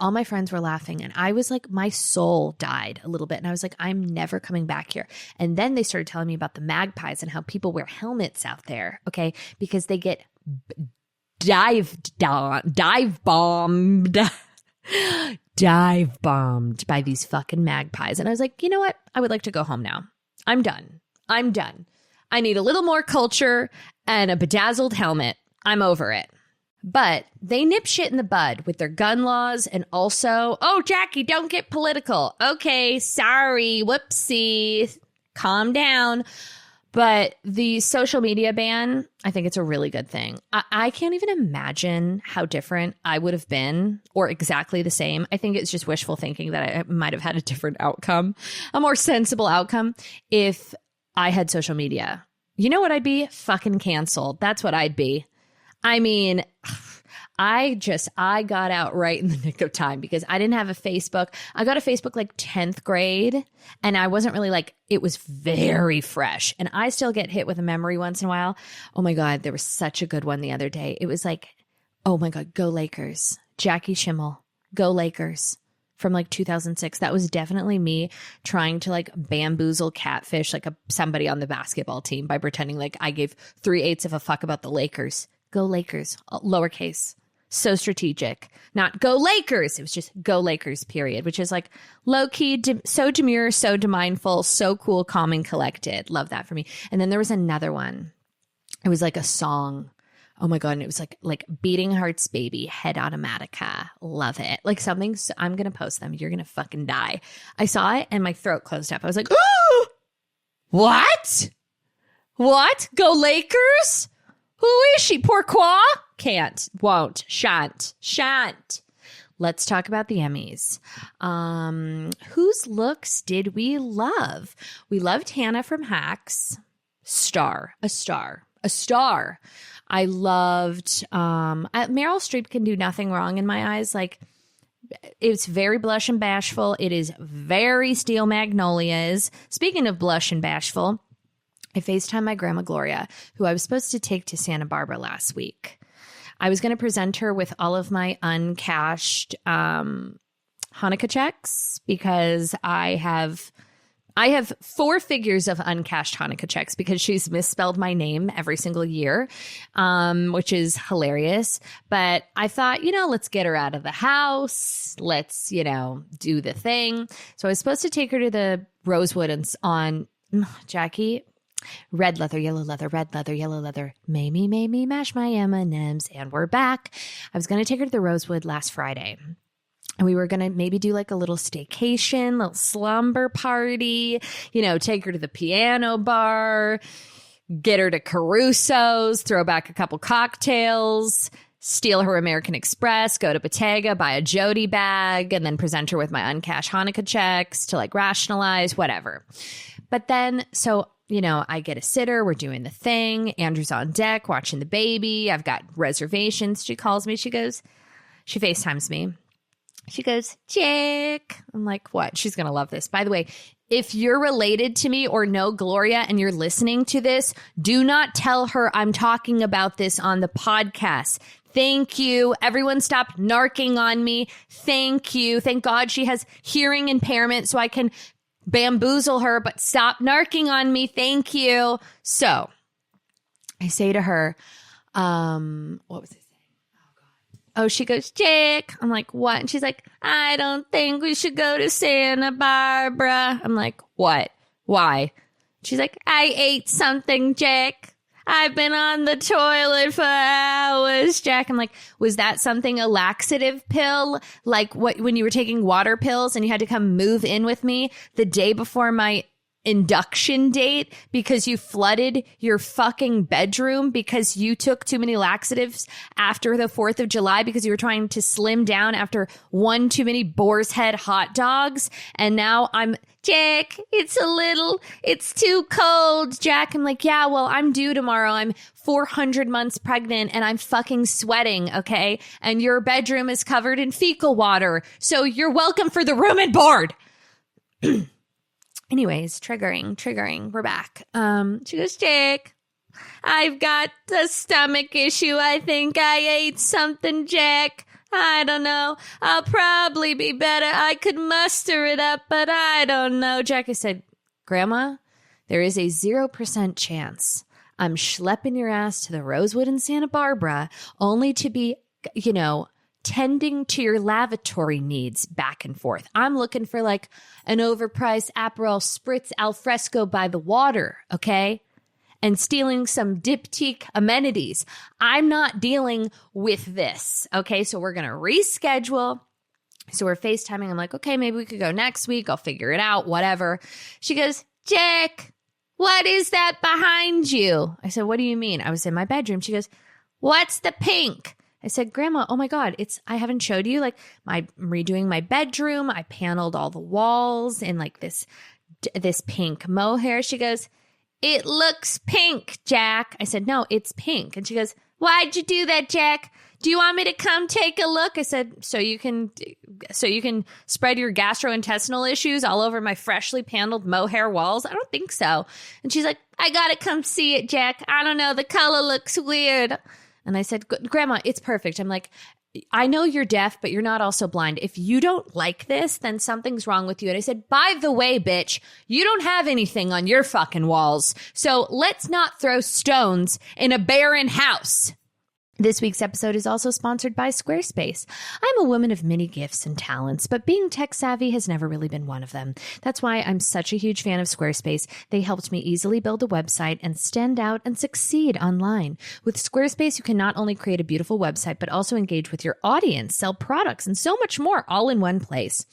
all my friends were laughing, and I was like, my soul died a little bit. And I was like, I'm never coming back here. And then they started telling me about the magpies and how people wear helmets out there. Okay. Because they get dive bombed by these fucking magpies. And I was like, you know what? I would like to go home now. I'm done. I need a little more culture and a bedazzled helmet. I'm over it. But they nip shit in the bud with their gun laws, and also, oh, Jackie, don't get political. Okay, sorry, whoopsie, calm down. But the social media ban, I think it's a really good thing. I can't even imagine how different I would have been or exactly the same. I think it's just wishful thinking that I might have had a different outcome, a more sensible outcome if I had social media. You know what I'd be? Fucking canceled. That's what I'd be. I mean, I got out right in the nick of time because I didn't have a Facebook. I got a Facebook like 10th grade and I wasn't really like, it was very fresh. And I still get hit with a memory once in a while. Oh my God, there was such a good one the other day. It was like, oh my God, go Lakers. Jackie Schimmel, go Lakers from like 2006. That was definitely me trying to like bamboozle catfish like somebody on the basketball team by pretending like I gave 3/8 of a fuck about the Lakers. Go Lakers, lowercase. So strategic. Not go Lakers. It was just go Lakers, period, which is like low key, so demure, so mindful, so cool, calm, and collected. Love that for me. And then there was another one. It was like a song. Oh my God. And it was like Beating Hearts Baby, Head Automatica. Love it. Like something. So I'm going to post them. You're going to fucking die. I saw it and my throat closed up. I was like, oh, what? What? Go Lakers? Who is she? Pourquoi? Can't, won't, shan't. Let's talk about the Emmys. Whose looks did we love? We loved Hannah from Hacks. A star. I loved Meryl Streep can do nothing wrong in my eyes. Like, it's very blush and bashful. It is very Steel Magnolias. Speaking of blush and bashful, I FaceTimed my grandma Gloria, who I was supposed to take to Santa Barbara last week. I was going to present her with all of my uncashed Hanukkah checks because I have 4 figures of uncashed Hanukkah checks because she's misspelled my name every single year, which is hilarious. But I thought, let's get her out of the house. Let's, do the thing. So I was supposed to take her to the Rosewood on Jackie. Red leather, yellow leather, red leather, yellow leather. Mamie, mash my M&Ms. And we're back. I was going to take her to the Rosewood last Friday. And we were going to maybe do like a little staycation, little slumber party, take her to the piano bar, get her to Caruso's, throw back a couple cocktails, steal her American Express, go to Bottega, buy a Jody bag, and then present her with my uncashed Hanukkah checks to like rationalize, whatever. But then, I get a sitter. We're doing the thing. Andrew's on deck watching the baby. I've got reservations. She calls me. She FaceTimes me. She goes, Jake. I'm like, what? She's going to love this. By the way, if you're related to me or know Gloria and you're listening to this, do not tell her I'm talking about this on the podcast. Thank you. Everyone stop narking on me. Thank you. Thank God she has hearing impairment so I can bamboozle her, but stop narking on me. Thank you. So I say to her, what was I saying? Oh God. Oh, she goes, Jake. I'm like, what? And she's like, I don't think we should go to Santa Barbara. I'm like, what? Why? She's like, I ate something, Jake. I've been on the toilet for hours, Jack. I'm like, was that something, a laxative pill? Like when you were taking water pills and you had to come move in with me the day before my induction date because you flooded your fucking bedroom because you took too many laxatives after the 4th of July because you were trying to slim down after one too many Boar's Head hot dogs. And now Jack, it's too cold, Jack. I'm like, yeah, well, I'm due tomorrow. I'm 400 months pregnant and I'm fucking sweating, okay? And your bedroom is covered in fecal water. So you're welcome for the room and board. Anyways, triggering. We're back. She goes, Jake, I've got a stomach issue. I think I ate something, Jack. I don't know. I'll probably be better. I could muster it up, but I don't know. Jackie said, Grandma, there is a 0% chance I'm schlepping your ass to the Rosewood in Santa Barbara only to be, tending to your lavatory needs back and forth. I'm looking for like an overpriced Aperol Spritz al fresco by the water, okay? And stealing some diptyque amenities. I'm not dealing with this, okay? So we're going to reschedule. So we're FaceTiming. I'm like, okay, maybe we could go next week. I'll figure it out, whatever. She goes, Jack, what is that behind you? I said, what do you mean? I was in my bedroom. She goes, what's the pink? I said, Grandma, oh my God, I haven't showed you, like, I'm redoing my bedroom. I paneled all the walls in like this pink mohair. She goes, it looks pink, Jack. I said, no, it's pink. And she goes, why'd you do that, Jack? Do you want me to come take a look? I said, so you can spread your gastrointestinal issues all over my freshly paneled mohair walls? I don't think so. And she's like, I gotta come see it, Jack. I don't know. The color looks weird. And I said, Grandma, it's perfect. I'm like, I know you're deaf, but you're not also blind. If you don't like this, then something's wrong with you. And I said, by the way, bitch, you don't have anything on your fucking walls. So let's not throw stones in a barren house. This week's episode is also sponsored by Squarespace. I'm a woman of many gifts and talents, but being tech savvy has never really been one of them. That's why I'm such a huge fan of Squarespace. They helped me easily build a website and stand out and succeed online. With Squarespace, you can not only create a beautiful website, but also engage with your audience, sell products, and so much more all in one place.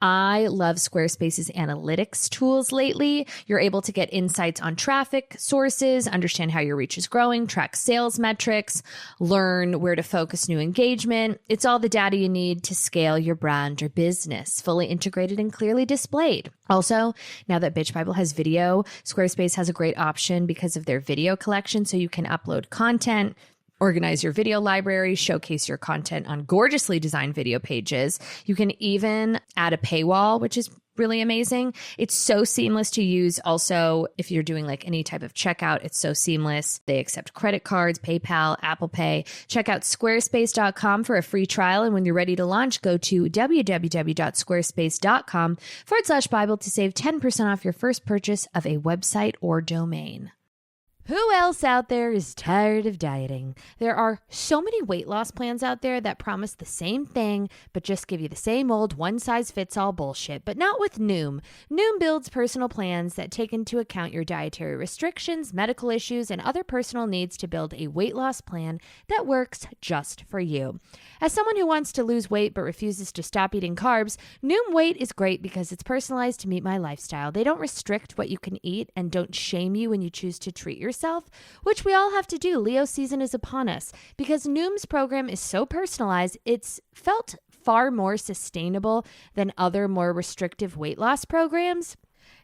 I love Squarespace's analytics tools lately. You're able to get insights on traffic sources, understand how your reach is growing, track sales metrics, learn where to focus new engagement. It's all the data you need to scale your brand or business, fully integrated and clearly displayed. Also, now that Bitch Bible has video, Squarespace has a great option because of their video collection, so you can upload content, organize your video library, showcase your content on gorgeously designed video pages. You can even add a paywall, which is really amazing. It's so seamless to use. Also, if you're doing like any type of checkout, it's so seamless. They accept credit cards, PayPal, Apple Pay. Check out squarespace.com for a free trial. And when you're ready to launch, go to www.squarespace.com/Bible to save 10% off your first purchase of a website or domain. Who else out there is tired of dieting? There are so many weight loss plans out there that promise the same thing, but just give you the same old one-size-fits-all bullshit, but not with Noom. Noom builds personal plans that take into account your dietary restrictions, medical issues, and other personal needs to build a weight loss plan that works just for you. As someone who wants to lose weight but refuses to stop eating carbs, Noom Weight is great because it's personalized to meet my lifestyle. They don't restrict what you can eat and don't shame you when you choose to treat yourself, which we all have to do. Leo season is upon us. Because Noom's program is so personalized, it's felt far more sustainable than other more restrictive weight loss programs.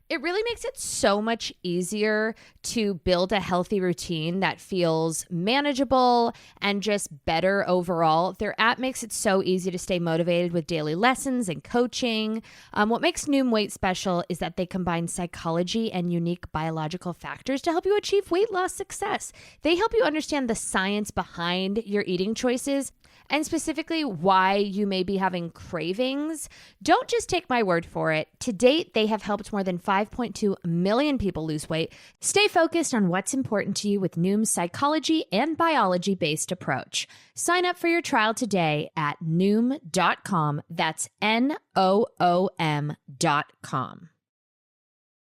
It really makes it so much easier to build a healthy routine that feels manageable and just better overall. Their app makes it so easy to stay motivated with daily lessons and coaching. What makes Noom Weight special is that they combine psychology and unique biological factors to help you achieve weight loss success. They help you understand the science behind your eating choices and specifically why you may be having cravings. Don't just take my word for it. To date, they have helped more than 5.2 million people lose weight. Stay focused on what's important to you with Noom's psychology and biology-based approach. Sign up for your trial today at Noom.com. That's Noom.com.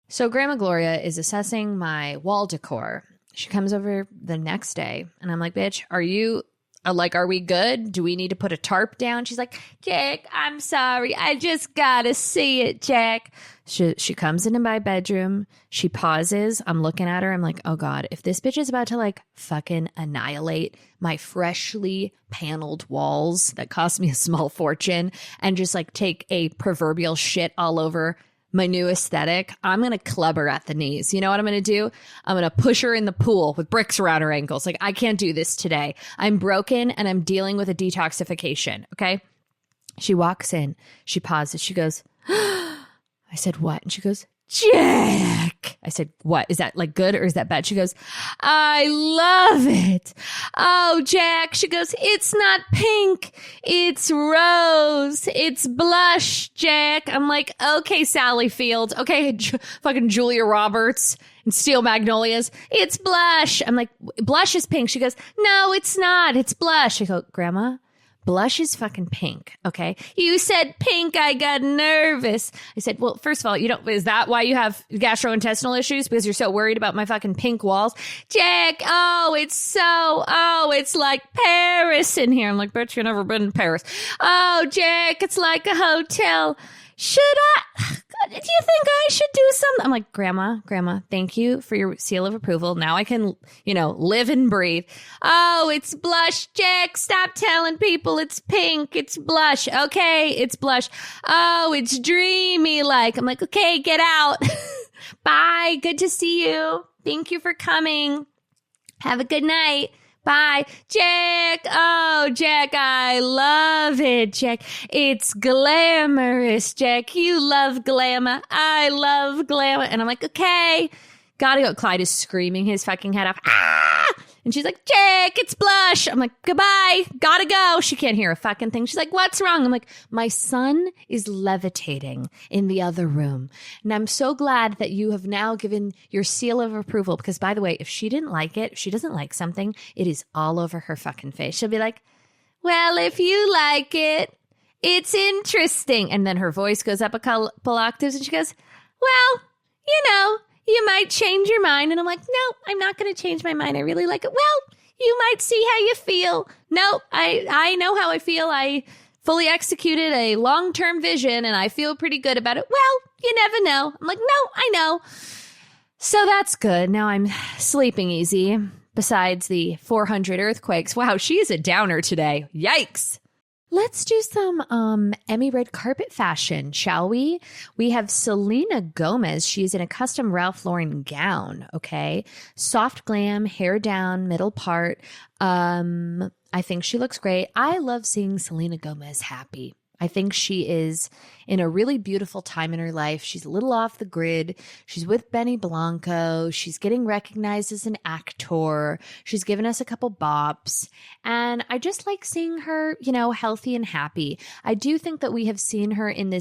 So Grandma Gloria is assessing my wall decor. She comes over the next day, and I'm like, bitch, are we good? Do we need to put a tarp down? She's like, Jack, I'm sorry. I just gotta see it, Jack. She comes into my bedroom. She pauses. I'm looking at her. I'm like, oh God, if this bitch is about to like fucking annihilate my freshly paneled walls that cost me a small fortune and just like take a proverbial shit all over my new aesthetic, I'm going to club her at the knees. You know what I'm going to do? I'm going to push her in the pool with bricks around her ankles. Like, I can't do this today. I'm broken and I'm dealing with a detoxification. Okay. She walks in. She pauses. She goes, I said, what? And she goes, Jack. I said, what? Is that like good or is that bad? She goes, I love it. Oh, Jack. She goes, it's not pink. It's rose. It's blush, Jack. I'm like, okay, Sally Field. Okay, fucking Julia Roberts and Steel Magnolias. It's blush. I'm like, blush is pink. She goes, no, it's not. It's blush. I go, Grandma, blush is fucking pink, okay? You said pink, I got nervous. I said, well, first of all, is that why you have gastrointestinal issues? Because you're so worried about my fucking pink walls? Jack, it's like Paris in here. I'm like, bitch, you've never been in Paris. Oh, Jack, it's like a hotel. Should I? do you think I should do something? I'm like, Grandma, thank you for your seal of approval. Now I can, live and breathe. Oh, it's blush, Jack. Stop telling people it's pink. It's blush. Okay, it's blush. Oh, it's dreamy like. I'm like, okay, get out. Bye. Good to see you. Thank you for coming. Have a good night. Bye. Jack. Oh, Jack, I love it, Jack. It's glamorous, Jack. You love glamour. I love glamour. And I'm like, okay. Gotta go. Clyde is screaming his fucking head off. Ah! And she's like, Jack, it's blush. I'm like, goodbye. Gotta go. She can't hear a fucking thing. She's like, what's wrong? I'm like, my son is levitating in the other room. And I'm so glad that you have now given your seal of approval. Because, by the way, if she didn't like it, if she doesn't like something, it is all over her fucking face. She'll be like, well, if you like it, it's interesting. And then her voice goes up a couple octaves and she goes, well, you might change your mind. And I'm like, no, I'm not going to change my mind. I really like it. Well, you might see how you feel. No, I know how I feel. I fully executed a long-term vision and I feel pretty good about it. Well, you never know. I'm like, no, I know. So that's good. Now I'm sleeping easy besides the 400 earthquakes. Wow, she is a downer today. Yikes. Let's do some Emmy red carpet fashion, shall we? We have Selena Gomez. She's in a custom Ralph Lauren gown, okay? Soft glam, hair down, middle part. I think she looks great. I love seeing Selena Gomez happy. I think she is in a really beautiful time in her life. She's a little off the grid. She's with Benny Blanco. She's getting recognized as an actor. She's given us a couple bops. And I just like seeing her, healthy and happy. I do think that we have seen her in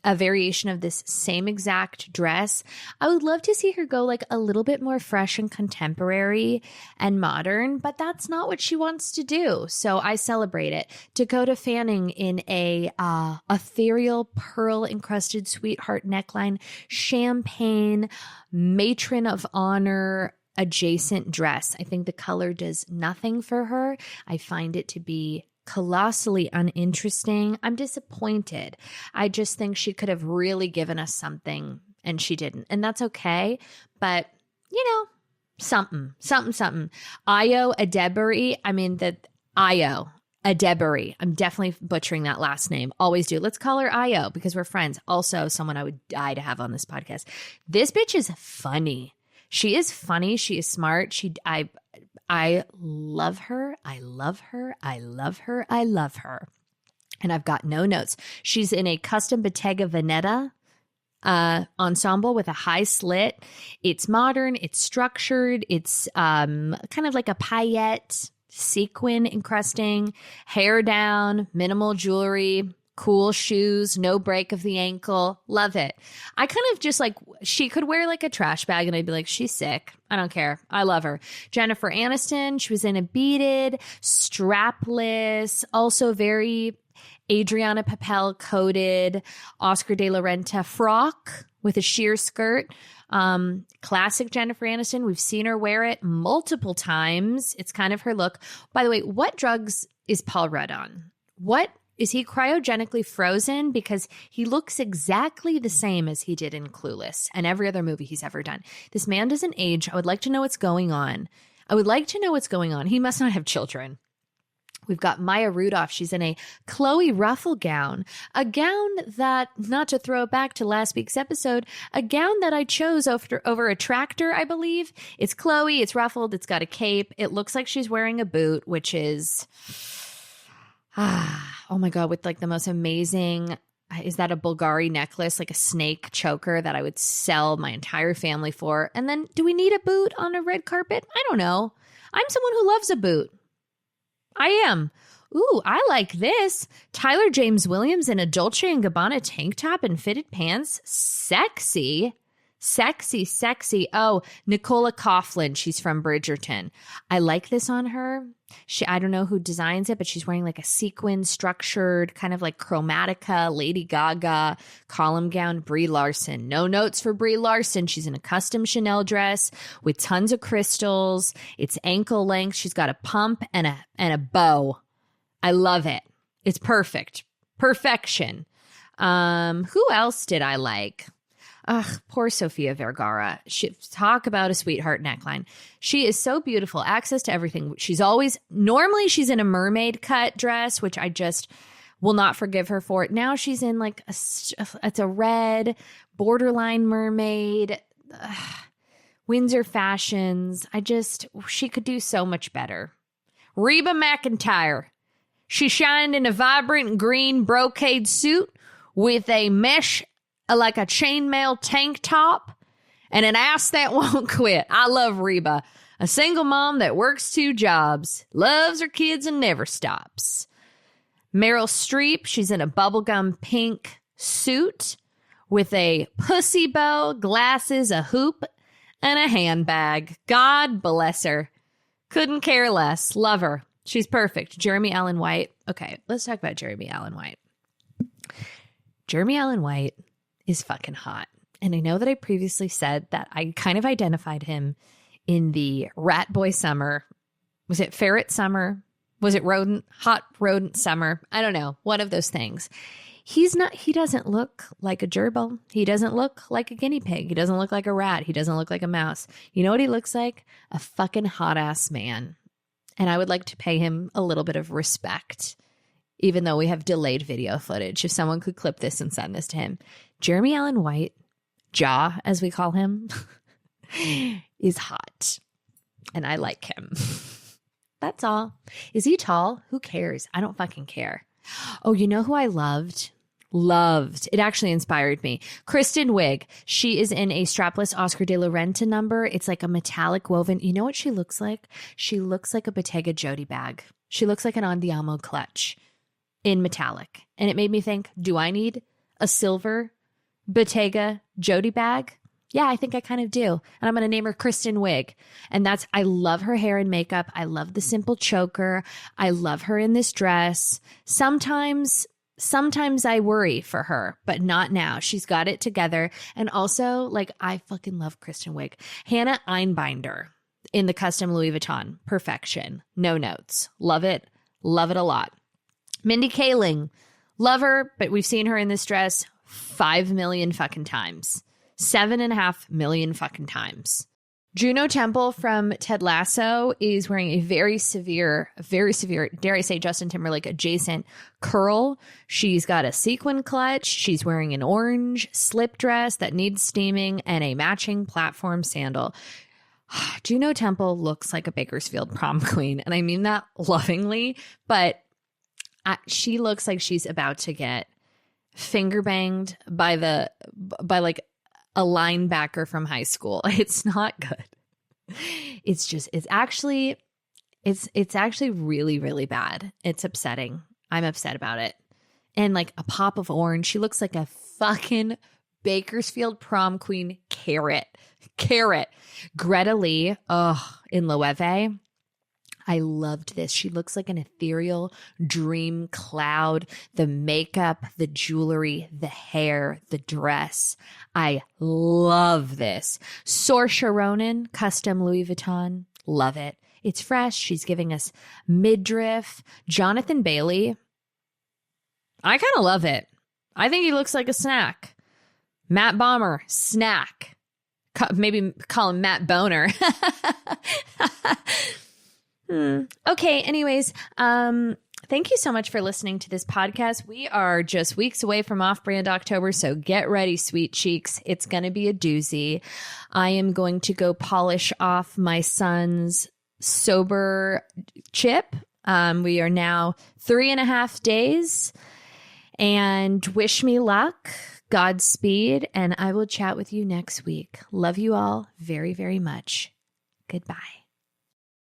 a variation of this same exact dress. I would love to see her go like a little bit more fresh and contemporary and modern, but that's not what she wants to do. So I celebrate it. Dakota Fanning in a ethereal pearl encrusted sweetheart neckline, champagne, matron of honor adjacent dress. I think the color does nothing for her. I find it to be colossally uninteresting. I'm disappointed. I just think she could have really given us something and she didn't. And that's okay. But, something. Io Adebari. Io Adebari. I'm definitely butchering that last name. Always do. Let's call her Io because we're friends. Also, someone I would die to have on this podcast. This bitch is funny. She is funny. She is smart. I love her. I love her. I love her. I love her. And I've got no notes. She's in a custom Bottega Veneta ensemble with a high slit. It's modern. It's structured. It's kind of like a paillette sequin encrusting, hair down, minimal jewelry. Cool shoes, no break of the ankle. Love it. I kind of just like, she could wear like a trash bag and I'd be like, she's sick. I don't care. I love her. Jennifer Aniston, she was in a beaded, strapless, also very Adriana Papel coated Oscar de la Renta frock with a sheer skirt. Classic Jennifer Aniston. We've seen her wear it multiple times. It's kind of her look. By the way, what drugs is Paul Rudd on? Is he cryogenically frozen? Because he looks exactly the same as he did in Clueless and every other movie he's ever done. This man doesn't age. I would like to know what's going on. He must not have children. We've got Maya Rudolph. She's in a Chloe ruffle gown, a gown that, not to throw it back to last week's episode, a gown that I chose over a tractor, I believe. It's Chloe. It's ruffled. It's got a cape. It looks like she's wearing a boot, which is... oh my God, with like the most amazing, is that a Bulgari necklace, like a snake choker that I would sell my entire family for? And then do we need a boot on a red carpet? I don't know. I'm someone who loves a boot. I am. Ooh, I like this. Tyler James Williams in a Dolce & Gabbana tank top and fitted pants. Sexy. Oh, Nicola Coughlan. She's from Bridgerton. I like this on her. I don't know who designs it, but she's wearing like a sequin structured kind of like Chromatica, Lady Gaga column gown. Brie Larson. No notes for Brie Larson. She's in a custom Chanel dress with tons of crystals. It's ankle length. She's got a pump and a bow. I love it. It's perfect. Perfection. Who else did I like? Ugh, poor Sofia Vergara. Talk about a sweetheart neckline. She is so beautiful. Access to everything. Normally she's in a mermaid cut dress, which I just will not forgive her for. Now she's in like it's a red borderline mermaid. Ugh, Windsor fashions. She could do so much better. Reba McEntire. She shined in a vibrant green brocade suit with a mesh, like a chainmail tank top, and an ass that won't quit. I love Reba. A single mom that works 2 jobs, loves her kids, and never stops. Meryl Streep, she's in a bubblegum pink suit with a pussy bow, glasses, a hoop, and a handbag. God bless her. Couldn't care less. Love her. She's perfect. Jeremy Allen White. Okay, let's talk about Jeremy Allen White. Jeremy Allen White is fucking hot. And I know that I previously said that I kind of identified him in the rat boy summer. Was it ferret summer? Was it hot rodent summer? I don't know. One of those things. He doesn't look like a gerbil. He doesn't look like a guinea pig. He doesn't look like a rat. He doesn't look like a mouse. You know what he looks like? A fucking hot ass man. And I would like to pay him a little bit of respect, even though we have delayed video footage. If someone could clip this and send this to him. Jeremy Allen White, Jaw, as we call him, is hot. And I like him. That's all. Is he tall? Who cares? I don't fucking care. Oh, you know who I loved? It actually inspired me. Kristen Wiig. She is in a strapless Oscar de la Renta number. It's like a metallic woven. You know what she looks like? She looks like a Bottega Jody bag. She looks like an Andiamo clutch in metallic. And it made me think, do I need a silver Bottega Jody bag? Yeah, I think I kind of do. And I'm going to name her Kristen Wiig. And I love her hair and makeup. I love the simple choker. I love her in this dress. Sometimes I worry for her, but not now. She's got it together. And also, like, I fucking love Kristen Wiig. Hannah Einbinder in the custom Louis Vuitton. Perfection. No notes. Love it. Love it a lot. Mindy Kaling. Love her, but we've seen her in this dress 5 million fucking times. 7.5 million fucking times. Juno Temple from Ted Lasso is wearing a very severe, dare I say, Justin Timberlake adjacent curl. She's got a sequin clutch. She's wearing an orange slip dress that needs steaming and a matching platform sandal. Juno Temple looks like a Bakersfield prom queen. And I mean that lovingly, but she looks like she's about to get finger banged by like a linebacker from high school. It's not good. It's actually really, really bad. It's upsetting. I'm upset about it. And like a pop of orange. She looks like a fucking Bakersfield prom queen carrot. Greta Lee, in Loewe. I loved this. She looks like an ethereal dream cloud. The makeup, the jewelry, the hair, the dress. I love this. Saoirse Ronan, custom Louis Vuitton. Love it. It's fresh. She's giving us midriff. Jonathan Bailey. I kind of love it. I think he looks like a snack. Matt Bomer, snack. Maybe call him Matt Boner. Okay. Anyways, thank you so much for listening to this podcast. We are just weeks away from Off-Brand October, so get ready, sweet cheeks. It's going to be a doozy. I am going to go polish off my son's sober chip. We are now 3.5 days, and wish me luck, Godspeed, and I will chat with you next week. Love you all very, very much. Goodbye.